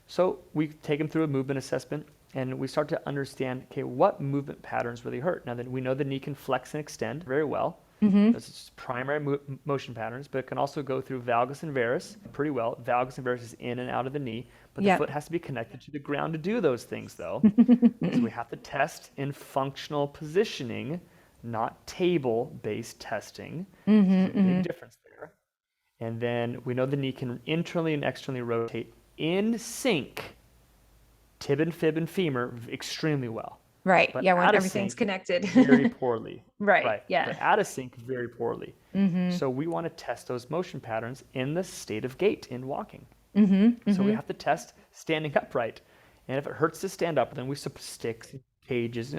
So we take them through a movement assessment and we start to understand, okay, what movement patterns really hurt? Now then we know the knee can flex and extend very well. Those are primary motion patterns, but it can also go through valgus and varus pretty well. Valgus and varus is in and out of the knee, but the foot has to be connected to the ground to do those things, though. So we have to test in functional positioning, not table-based testing. There's a big difference there. And then we know the knee can internally and externally rotate in sync Tib and fib and femur extremely well. Right. But Yeah. When out of everything's sync, connected. very poorly. Right. Yeah. But out of sync, very poorly. So we want to test those motion patterns in the state of gait in walking. So we have to test standing upright. And if it hurts to stand up, then we put sticks, cages,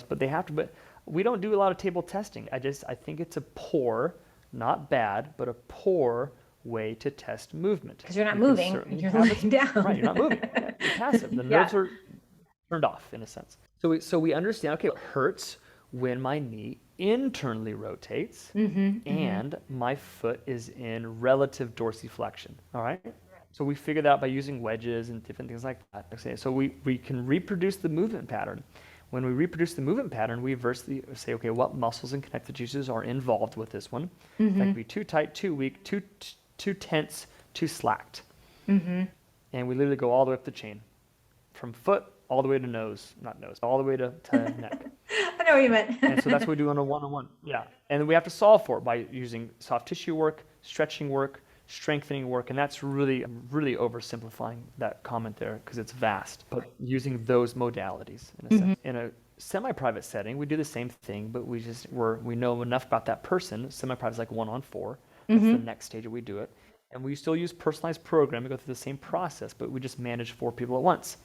but they have to. But we don't do a lot of table testing. I think it's a poor, not bad, but a poor way to test movement. Because you're not moving, you're laying down. Right, you're not moving. Yeah, you're passive. The nerves are turned off in a sense. So we understand, okay, it hurts when my knee internally rotates and my foot is in relative dorsiflexion, all right? So we figure that out by using wedges and different things like that. Okay, so we can reproduce the movement pattern. When we reproduce the movement pattern, we say, okay, what muscles and connective tissues are involved with this one? That could be too tight, too weak, too tense, too slacked. And we literally go all the way up the chain, from foot all the way to all the way to neck. I know what you meant. And so that's what we do on a one-on-one. Yeah. And we have to solve for it by using soft tissue work, stretching work, strengthening work. And that's really oversimplifying that comment there because it's vast. But using those modalities in a sense. In a semi-private setting, we do the same thing, but we know enough about that person. Semi-private is like 1-on-4. That's the next stage that we do it. And we still use personalized programming, go through the same process, but we just manage 4 people at once.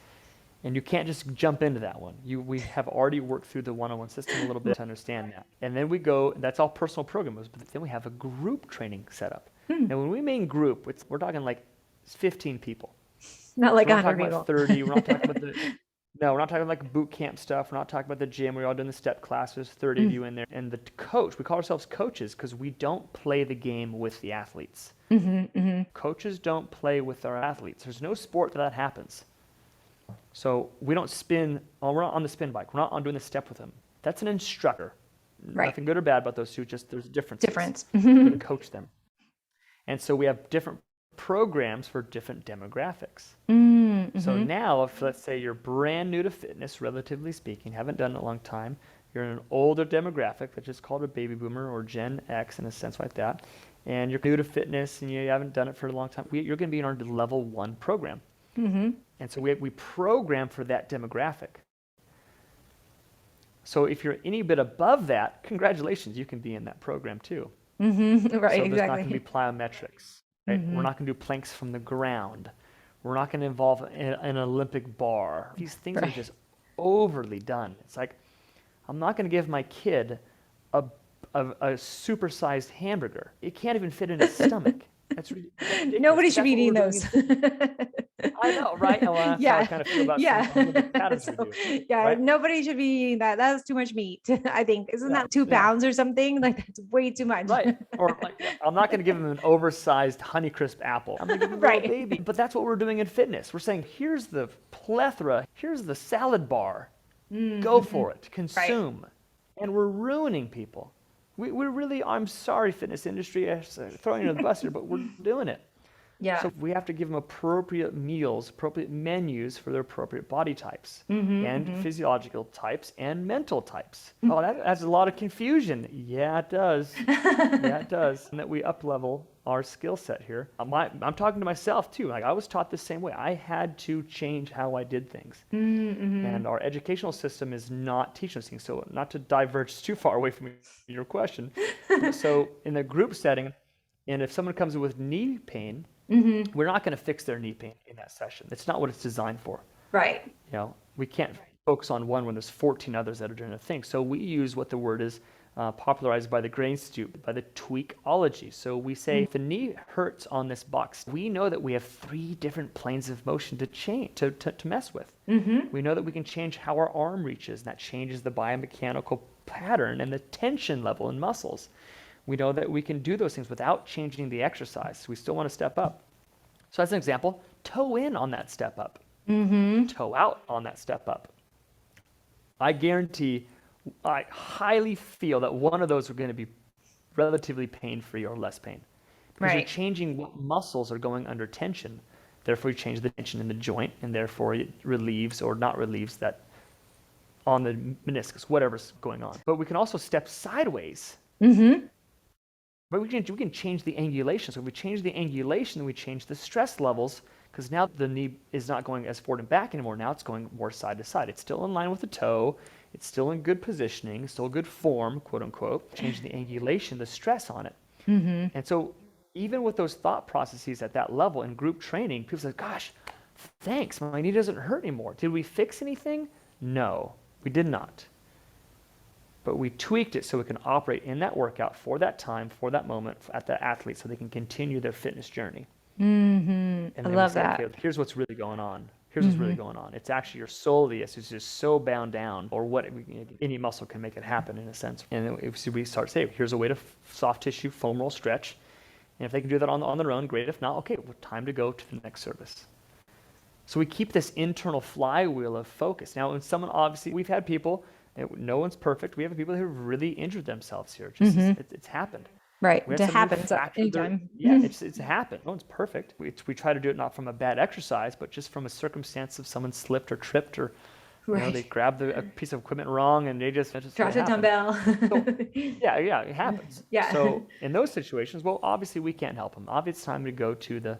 And you can't just jump into that one. We have already worked through the one-on-one system a little bit to understand that. And then we go, that's all personal programmers, but then we have a group training setup. Now, when we mean group, we're talking like 15 people. Not like We're not 100 talking people. about 30. We're not talking about we're not talking like boot camp stuff. We're not talking about the gym. We're all doing the step classes, 30 of you in there. And the coach, we call ourselves coaches because we don't play the game with the athletes. Coaches don't play with our athletes. There's no sport that happens. So we don't spin, we're not on the spin bike. We're not on doing the step with them. That's an instructor. Right. Nothing good or bad about those two, just there's differences. Difference. We're going to coach them. And so we have different programs for different demographics. So now, if let's say you're brand new to fitness, relatively speaking, haven't done it in a long time, you're in an older demographic, which is called a baby boomer or Gen X in a sense like that, and you're new to fitness and you haven't done it for a long time, you're going to be in our level 1 program. And so we program for that demographic. So if you're any bit above that, congratulations, you can be in that program too. Right, So there's exactly. not going to be plyometrics. Right? We're not going to do planks from the ground. We're not going to involve an Olympic bar. These things are just overly done. It's like, I'm not going to give my kid a supersized hamburger. It can't even fit in his stomach. That's ridiculous. Nobody should be That's what eating we're doing those. I know, right? Well, that's how I kind of feel about some Olympic patterns we do. Yeah, right? nobody should be eating that. That's too much meat, I think. Isn't that 2 pounds or something? Like, that's way too much. Right. Or like, I'm not going to give them an oversized Honeycrisp apple. I'm going to give them a little baby. But that's what we're doing in fitness. We're saying, here's the plethora. Here's the salad bar. Go for it. Consume. Right. And we're ruining people. We really, I'm sorry, fitness industry, throwing you under the bus here, but we're doing it. Yeah. So we have to give them appropriate meals, appropriate menus for their appropriate body types and physiological types and mental types. Oh, that adds a lot of confusion. Yeah, it does. Yeah, it does. And that we up-level our skill set here. I'm talking to myself too. Like, I was taught the same way. I had to change how I did things. And our educational system is not teaching us things. So not to diverge too far away from your question. So in the group setting, and if someone comes in with knee pain, we're not going to fix their knee pain in that session. It's not what it's designed for. Right. You know, we can't focus on one when there's 14 others that are doing a thing. So we use what the word is popularized by the Gray Institute, by the tweakology. So we say if the knee hurts on this box, we know that we have 3 different planes of motion to change, to mess with. We know that we can change how our arm reaches, and that changes the biomechanical pattern and the tension level in muscles. We know that we can do those things without changing the exercise. We still want to step up. So as an example, toe in on that step up. Toe out on that step up. I guarantee, I highly feel that one of those are going to be relatively pain-free or less pain. Because you're changing what muscles are going under tension. Therefore, you change the tension in the joint, and therefore it relieves or not relieves that on the meniscus, whatever's going on. But we can also step sideways. But we can change the angulation. So if we change the angulation, then we change the stress levels because now the knee is not going as forward and back anymore. Now it's going more side to side. It's still in line with the toe. It's still in good positioning, still good form, quote unquote, changing the angulation, the stress on it. And so even with those thought processes at that level in group training, people say, gosh, thanks, my knee doesn't hurt anymore. Did we fix anything? No, we did not. But we tweaked it so it can operate in that workout for that time, for that moment, at that athlete, so they can continue their fitness journey. And I then we love say, that. okay, here's what's really going on. Here's what's really going on. It's actually your soleus is just so bound down, or what any muscle can make it happen in a sense. And then we start saying, here's a way to soft tissue foam roll stretch. And if they can do that on their own, great. If not, okay, well, time to go to the next service. So we keep this internal flywheel of focus. Now, when someone, obviously, we've had people, no one's perfect. We have people who have really injured themselves here. It's happened. Right. We had It someone who happens fractured anytime. it's happened. No one's perfect. We try to do it not from a bad exercise, but just from a circumstance of someone slipped or tripped, or they grabbed a piece of equipment wrong and they just Dropped a dumbbell. yeah, it happens. Yeah. So in those situations, well, obviously we can't help them. Obviously, it's time to go to the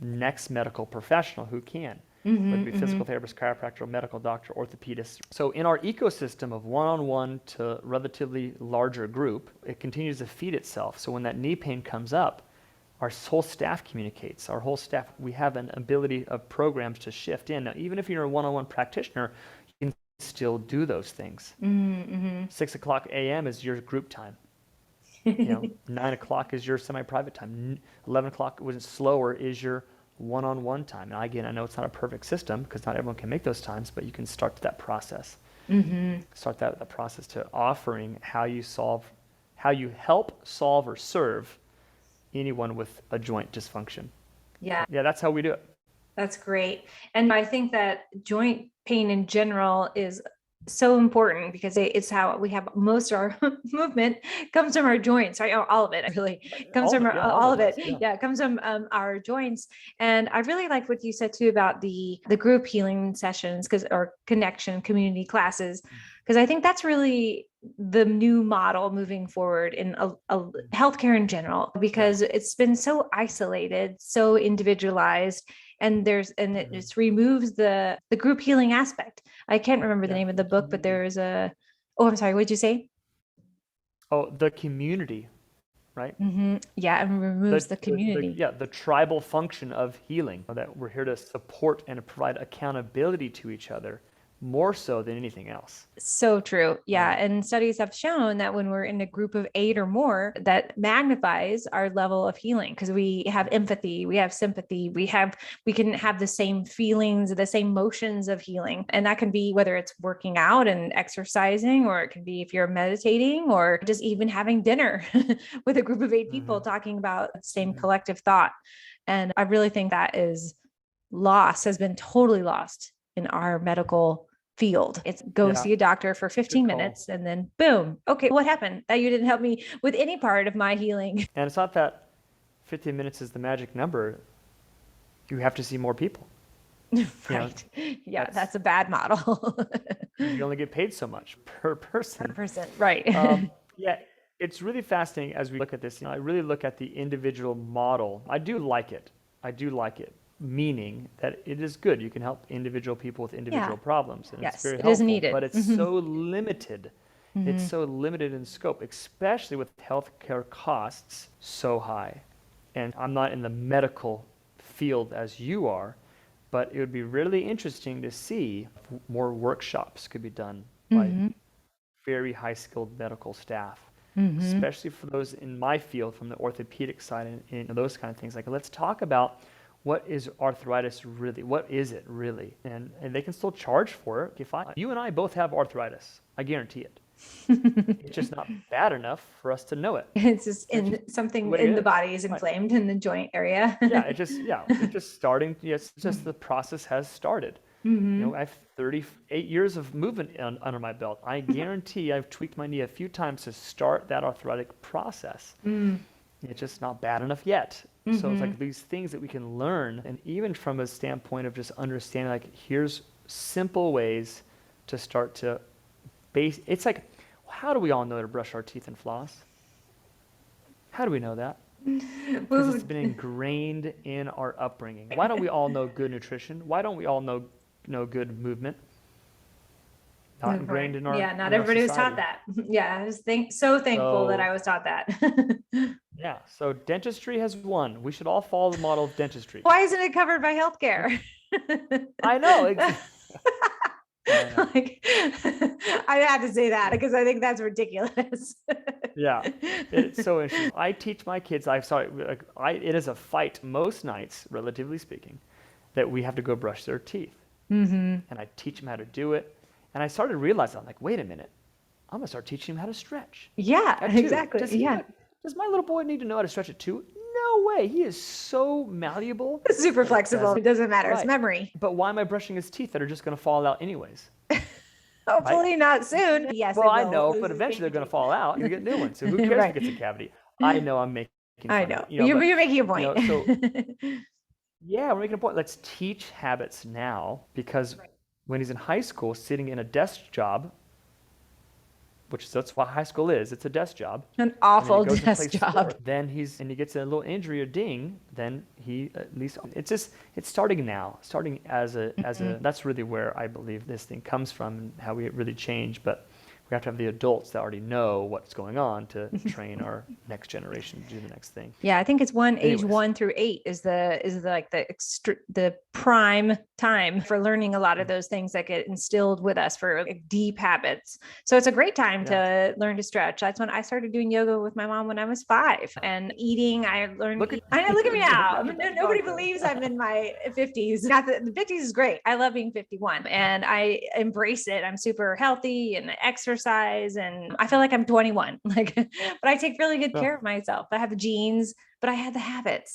next medical professional who can. Whether it be physical therapist, chiropractor, medical doctor, orthopedist. So in our ecosystem of one-on-one to relatively larger group, it continues to feed itself. So when that knee pain comes up, our whole staff communicates. Our whole staff, we have an ability of programs to shift in. Now, even if you're a one-on-one practitioner, you can still do those things. 6 o'clock a.m. is your group time. 9 o'clock is your semi-private time. 11 o'clock, when it's slower, is your one-on-one time. And again, I know it's not a perfect system because not everyone can make those times, but you can start that process. Start that process to offering how you help solve or serve anyone with a joint dysfunction. Yeah. Yeah, that's how we do it. That's great. And I think that joint pain in general is so important because it's how we have most of our movement comes from our joints, right? All of it really comes from all of it. Yeah, it comes from our joints. And I really like what you said too about the group healing sessions or connection community classes, because I think that's really the new model moving forward in a healthcare in general, because it's been so isolated, so individualized, and it removes the group healing aspect. I can't remember the name of the book, but there is I'm sorry, what did you say? Oh, the community, right? Yeah, and removes the community. The tribal function of healing, that we're here to support and provide accountability to each other more so than anything else. So true. Yeah. And studies have shown that when we're in a group of 8 or more, that magnifies our level of healing because we have empathy, we have sympathy, we can have the same feelings, the same motions of healing. And that can be whether it's working out and exercising, or it can be if you're meditating, or just even having dinner with a group of 8 people talking about the same collective thought. And I really think that has been totally lost in our medical field. It's go see a doctor for 15 minutes and then boom. Okay, what happened? That you didn't help me with any part of my healing. And it's not that 15 minutes is the magic number. You have to see more people. Right. Yeah, that's a bad model. You only get paid so much per person. Right. Yeah, it's really fascinating as we look at this. I really look at the individual model. I do like it. Meaning that it is good. You can help individual people with individual problems. And it's very helpful, is needed. But it's so limited. It's so limited in scope, especially with healthcare costs so high. And I'm not in the medical field as you are, but it would be really interesting to see if more workshops could be done by very high-skilled medical staff, especially for those in my field from the orthopedic side and those kind of things. Like, let's talk about what is arthritis really? What is it really? And they can still charge for it. You and I both have arthritis. I guarantee it. It's just not bad enough for us to know it. It's just something in the body is inflamed in the joint area. It's just starting. It's just the process has started. I have 38 years of movement under my belt. I guarantee I've tweaked my knee a few times to start that arthritic process. It's just not bad enough yet. So it's like these things that we can learn, and even from a standpoint of just understanding, like, here's simple ways to start to base. It's like, how do we all know to brush our teeth and floss? How do we know that? because it's been ingrained in our upbringing. Why don't we all know good nutrition? Why don't we all know good movement? Not ingrained in our Yeah, not in our everybody was taught society. that. Yeah, I was so thankful that So I was taught that. yeah, so dentistry has won. We should all follow the model of dentistry. Why isn't it covered by healthcare? I know. I know. Like, I had to say that because I think that's ridiculous. Yeah, it's so interesting. I teach my kids. It is a fight most nights, relatively speaking, that we have to go brush their teeth, Mm-hmm. and I teach them how to do it. And I started realizing, I'm like, wait a minute, I'm gonna start teaching him how to stretch Yeah, at 2. exactly. Yeah. Does my little boy need to know how to stretch at 2? No way. He is so malleable. It's super It flexible. It doesn't matter. It's Right. memory. But why am I brushing his teeth that are just gonna fall out anyways? Hopefully not soon. Yes, Well, it I will. know, This but is eventually they're baby going to teeth. fall out. You get new ones. So who cares Right. if it gets a cavity? I know I'm making fun I of know. it. You're But, making a point. so yeah, we're making a point. Let's teach habits now because when he's in high school, sitting in a desk job, that's what high school is. It's a desk job. An And then awful he goes and desk plays job. sports. Then he gets a little injury or ding. Then he at least it's starting now. Starting as a that's really where I believe this thing comes from and how we really change. But we have to have the adults that already know what's going on to train our next generation to do the next thing. Yeah, I think it's age Anyways. 1 through 8 is the prime time for learning a lot of those things that get instilled with us for like deep habits. So it's a great time to learn to stretch. That's when I started doing yoga with my mom when I was 5, and eating. I learned. Look at Look at me now. Look at that Nobody progress. believes I'm in my 50s. Not that the 50s is great. I love being 51, and I embrace it. I'm super healthy and I exercise, and I feel like I'm 21. Like, but I take really good care of myself. I have the genes, but I had the habits.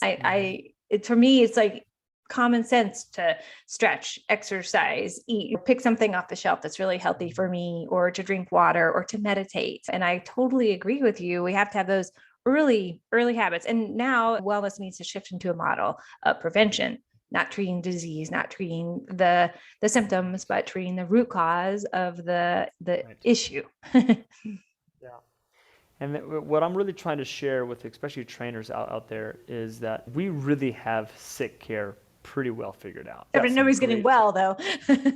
For me, it's like common sense to stretch, exercise, eat, pick something off the shelf that's really healthy for me, or to drink water, or to meditate. And I totally agree with you. We have to have those early habits. And now wellness needs to shift into a model of prevention, not treating disease, not treating the symptoms, but treating the root cause of the issue. Yeah. And what I'm really trying to share with especially trainers out there is that we really have sick care pretty well figured out. But nobody's getting well, though.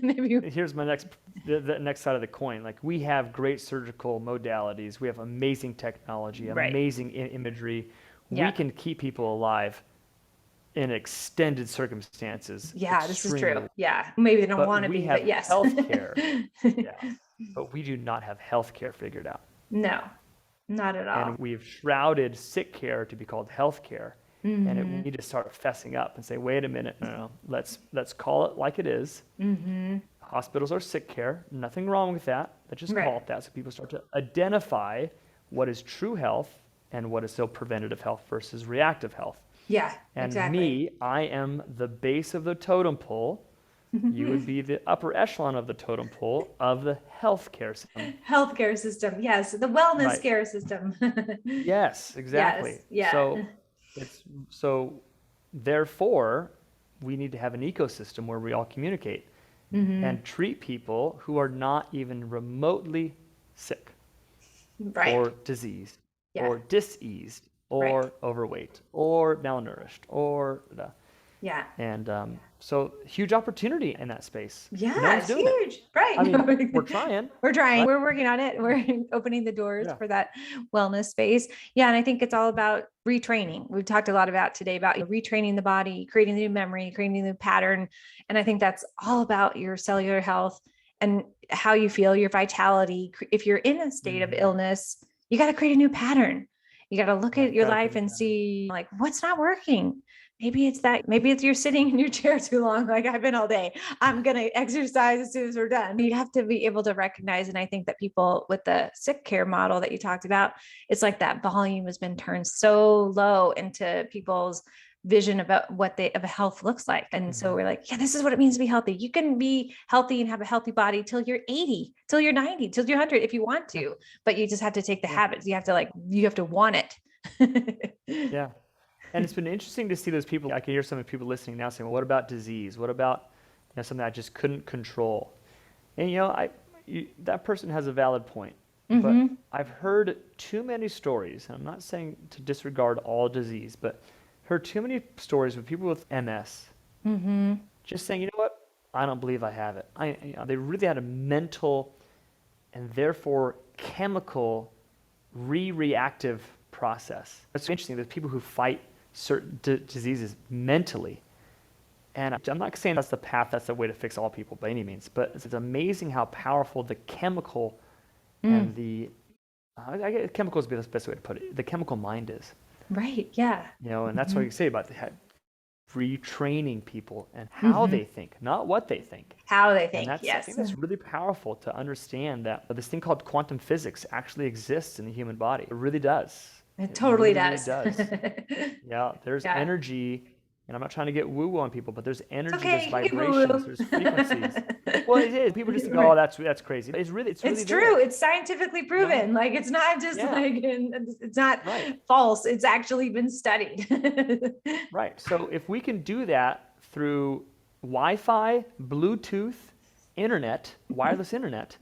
Maybe. Here's my the next side of the coin. Like, we have great surgical modalities. We have amazing technology, amazing imagery. Yeah. We can keep people alive in extended circumstances. Yeah, this is true. Yeah. Maybe they don't want to be, but yes. Healthcare. Yeah. But we do not have healthcare figured out. No, not at all. And we've shrouded sick care to be called healthcare. Mm-hmm. And we need to start fessing up and say, wait a minute, no, let's call it like it is. Mm-hmm. Hospitals are sick care, nothing wrong with that. Let's just call it that, so people start to identify what is true health and what is still preventative health versus reactive health. Yeah, and exactly. Me, I am the base of the totem pole. You would be the upper echelon of the totem pole of the healthcare system. Healthcare system, yes, the wellness care system. Yes, exactly. Yes, yeah. So therefore, we need to have an ecosystem where we all communicate and treat people who are not even remotely sick or diseased or diseased or overweight or malnourished or and so huge opportunity in that space. Yeah, it's huge. Right. I mean, we're trying. Right? We're working on it. We're opening the doors for that wellness space. Yeah. And I think it's all about retraining. We've talked a lot about today about retraining the body, creating a new memory, creating a new pattern. And I think that's all about your cellular health and how you feel, your vitality. If you're in a state of illness, you got to create a new pattern. You got to look at your life and see, like, what's not working. Maybe it's you're sitting in your chair too long. Like, I've been all day. I'm going to exercise as soon as we're done. You have to be able to recognize. And I think that people with the sick care model that you talked about, it's like that volume has been turned so low into people's vision about what health looks like. And so we're like, yeah, this is what it means to be healthy. You can be healthy and have a healthy body till you're 80, till you're 90, till you're 100 if you want to, but you just have to take the habits. You have to want it. Yeah. And it's been interesting to see those people. I can hear some of the people listening now saying, well, what about disease? What about something I just couldn't control? And that person has a valid point. But Mm-hmm. I've heard too many stories, and I'm not saying to disregard all disease, but heard too many stories with people with MS Mm-hmm. just saying, you know what, I don't believe I have it. They really had a mental and therefore chemical reactive process. It's interesting. There's people who fight certain diseases mentally. And I'm not saying that's the path, that's the way to fix all people by any means, but it's amazing how powerful the chemical and the, I guess chemical is the best way to put it, the chemical mind is. Right. Yeah. And that's what you say about retraining people and how Mm-hmm. they think, not what they think. How they And think. I Yes. think that's really powerful to understand that this thing called quantum physics actually exists in the human body. It really does. It It totally really, really does. does. Yeah, there's Yeah. energy, and I'm not trying to get woo-woo on people, but there's It's energy, there's okay. You can get vibrations, woo-woo. there's frequencies. Well, it is. People just think, oh, that's crazy. It's really It's there. true. It's scientifically You know? proven. Like it's not just Yeah. like it's not Right. false. It's actually been studied. Right. So if we can do that through Wi-Fi, Bluetooth, internet, wireless internet,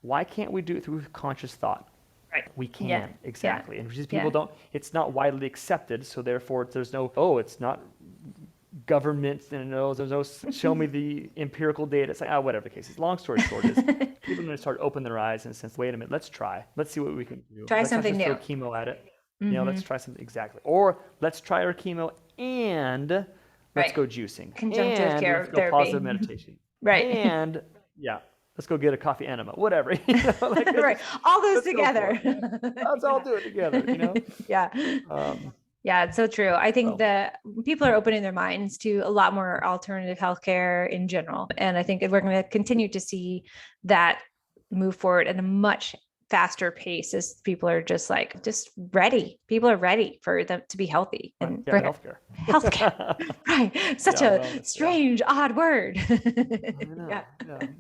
why can't we do it through conscious thought? Right. We can, Yeah. exactly. Yeah. And just Yeah. people don't, it's not widely accepted, so therefore there's no, oh, it's not government, and there's no show me the empirical data. It's like, whatever the case is. Long story short is people are going to start open their eyes and sense, wait a minute, let's try. Let's see what we can do. Try Let's something not new. just throw chemo at it. Let's try something, exactly. Or let's try our chemo and let's Right. go juicing. Conjunctive and care let's go therapy. positive meditation. Right. And yeah, let's go get a coffee enema, whatever. Right. All those let's go for together. it. Let's all do it together, Yeah. Yeah, it's so true. I think So. that people are opening their minds to a lot more alternative healthcare in general. And I think we're going to continue to see that move forward at a much faster pace as people are just ready. People are ready for them to be healthy and for healthcare. Healthcare. Right. Such a strange, odd word. I know. Yeah,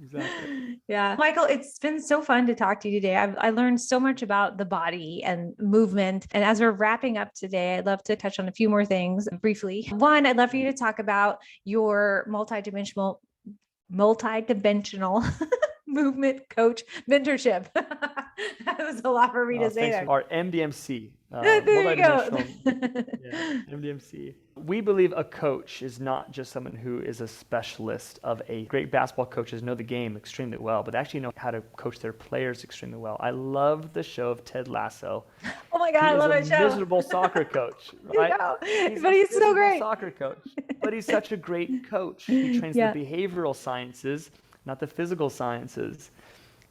exactly. Yeah. Michael, it's been so fun to talk to you today. I learned so much about the body and movement. And as we're wrapping up today, I'd love to touch on a few more things briefly. One, I'd love for you to talk about your multidimensional movement coach mentorship. That was a lot for me to say there. Our MDMC. There you go. MDMC. We believe a coach is not just someone who is a specialist of a great basketball coaches know the game extremely well, but actually know how to coach their players extremely well. I love the show of Ted Lasso. Oh my God, I love that show. He's a miserable soccer coach, right? But he's so great. Soccer coach, but he's such a great coach. He trains the behavioral sciences, not the physical sciences.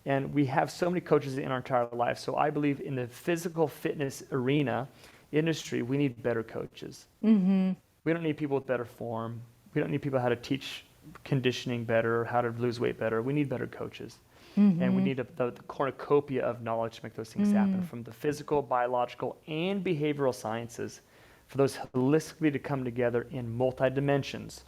And we have so many coaches in our entire life. So I believe in the physical fitness arena industry, we need better coaches. Mm-hmm. We don't need people with better form. We don't need people how to teach conditioning better, how to lose weight better. We need better coaches. Mm-hmm. And we need the cornucopia of knowledge to make those things happen, from the physical, biological, and behavioral sciences, for those holistically to come together in multi-dimensions.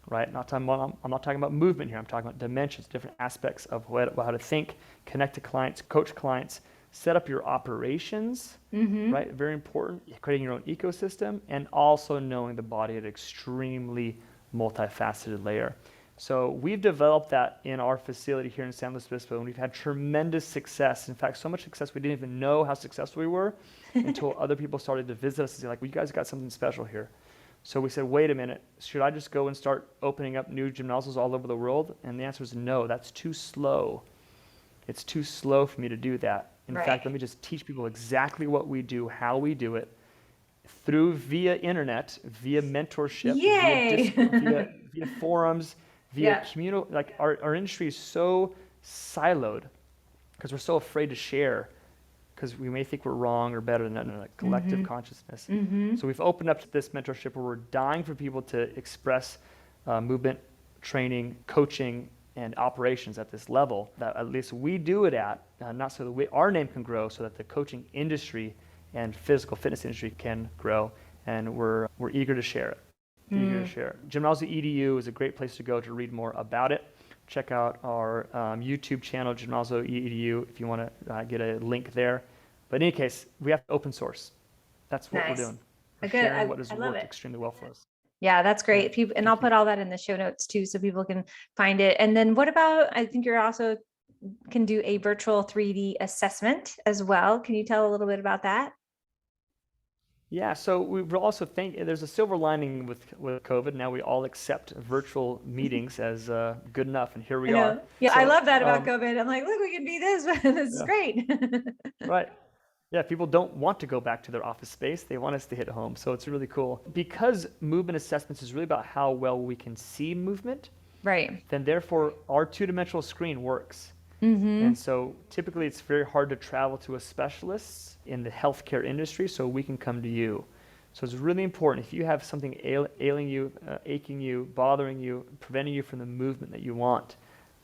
Right? I'm not talking about movement here. I'm talking about dimensions, different aspects of how to think, connect to clients, coach clients, set up your operations, right? Very important, creating your own ecosystem, and also knowing the body at an extremely multifaceted layer. So we've developed that in our facility here in San Luis Obispo, and we've had tremendous success. In fact, so much success we didn't even know how successful we were until other people started to visit us and say, like, well, you guys got something special here. So we said, wait a minute, should I just go and start opening up new gymnasiums all over the world? And the answer is no, that's too slow. It's too slow for me to do that. In fact, let me just teach people exactly what we do, how we do it, via internet, via mentorship, via forums, via communal. Like our industry is so siloed because we're so afraid to share, because we may think we're wrong or better than a collective consciousness. So we've opened up to this mentorship where we're dying for people to express movement, training, coaching, and operations at this level that at least we do it at, not so that our name can grow, so that the coaching industry and physical fitness industry can grow, and we're eager to share it. Gymnasium EDU is a great place to go to read more about it. Check out our YouTube channel, Gymnasium EDU, if you want to get a link there. But in any case, we have to open source. That's what we're doing. We're sharing what has worked extremely well for us. Yeah, that's great. I'll put all that in the show notes too, so people can find it. And then what about, I think you're also can do a virtual 3D assessment as well. Can you tell a little bit about that? Yeah, so we will also think there's a silver lining with COVID. Now we all accept virtual meetings as good enough, and here I we are. know. Yeah, I So, love that about COVID. I'm like, look, we can do this. This is yeah, great. right. Yeah, people don't want to go back to their office space. They want us to hit home. So it's really cool. Because movement assessments is really about how well we can see movement, Right. then therefore our two-dimensional screen works. Mm-hmm. And so typically it's very hard to travel to a specialist in the healthcare industry, so we can come to you. So it's really important if you have something ailing you, aching you, bothering you, preventing you from the movement that you want,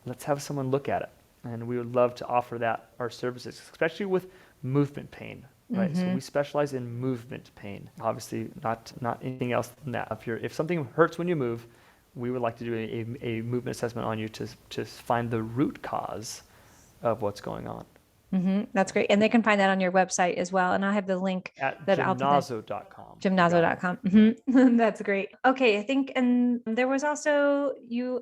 let's have someone look at it. And we would love to offer that, our services, especially with movement pain, right? So we specialize in movement pain. Obviously not anything else than that. If something hurts when you move, we would like to do a movement assessment on you to find the root cause of what's going on. That's great. And they can find that on your website as well. And I have the link At that I'll put gymnazo.com. gymnazo.com. That's great. Okay. I think, and there was also, you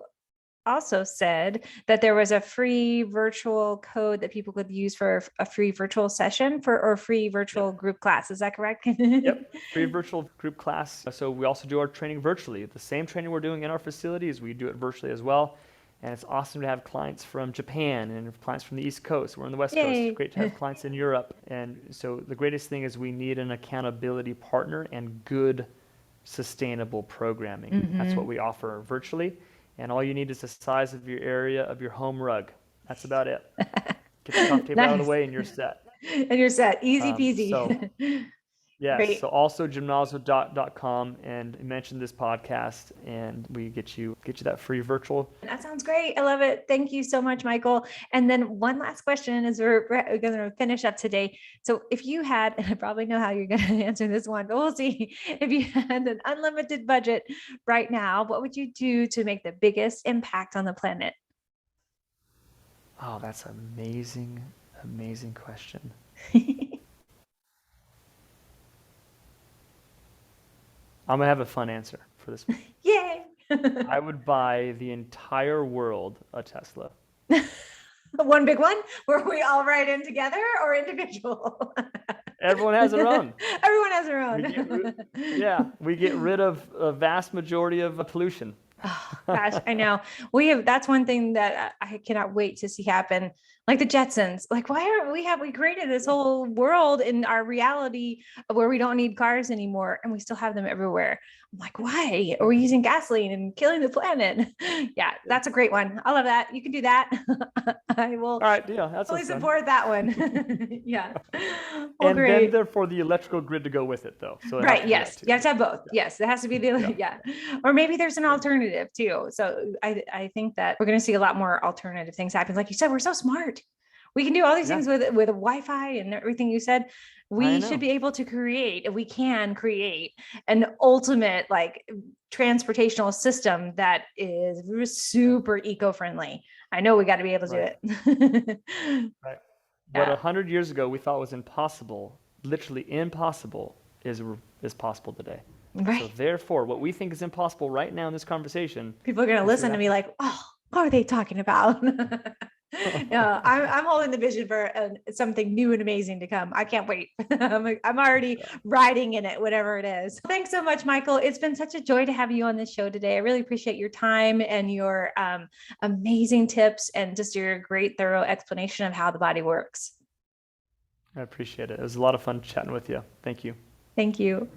also said that there was a free virtual code that people could use for a free virtual session or free virtual group class. Is that correct? Yep, free virtual group class. So we also do our training virtually. The same training we're doing in our facilities, we do it virtually as well. And it's awesome to have clients from Japan and clients from the East Coast. We're on the West Coast. Yay. It's great to have clients in Europe. And so the greatest thing is we need an accountability partner and good, sustainable programming. That's what we offer virtually. And all you need is the size of your area of your home rug. That's about it. Get the cough tape out of the way and you're set. And you're set. Easy peasy. So yes, Great. so also gymnazo.com and mention this podcast and we get you that free virtual. That sounds great. I love it. Thank you so much, Michael. And then one last question as we're going to finish up today. So if you had, and I probably know how you're going to answer this one, but we'll see. If you had an unlimited budget right now, what would you do to make the biggest impact on the planet? Oh, that's an amazing question. I'm gonna have a fun answer for this one. Yay. I would buy the entire world a Tesla. One big one where we all ride in together or individual? Everyone has their own. Everyone has their own. We get rid of a vast majority of pollution. Oh, gosh, I know. That's one thing that I cannot wait to see happen. Like the Jetsons, like we created this whole world in our reality where we don't need cars anymore and we still have them everywhere. I'm like, why are we using gasoline and killing the planet? Yeah, that's a great one. I love that. You can do that. I will. All right, yeah, that's fully support that one. Yeah. Well, and great. then therefore the electrical grid to go with it though. So right. Yes. You have to have both. Yes. It has to be yeah. Or maybe there's an alternative too. So I think that we're going to see a lot more alternative things happen. Like you said, we're so smart. We can do all these things with Wi-Fi and everything you said. We should be able to we can create an ultimate like transportational system that is super eco-friendly. I know we got to be able to do it. Right. What 100 years ago we thought was impossible, literally impossible, is possible today. Right. So therefore, what we think is impossible right now in this conversation, people are going to listen to me like, oh, what are they talking about? No, I'm holding the vision for something new and amazing to come. I can't wait. I'm already riding in it, whatever it is. Thanks so much, Michael. It's been such a joy to have you on this show today. I really appreciate your time and your amazing tips and just your great, thorough explanation of how the body works. I appreciate it. It was a lot of fun chatting with you. Thank you. Thank you.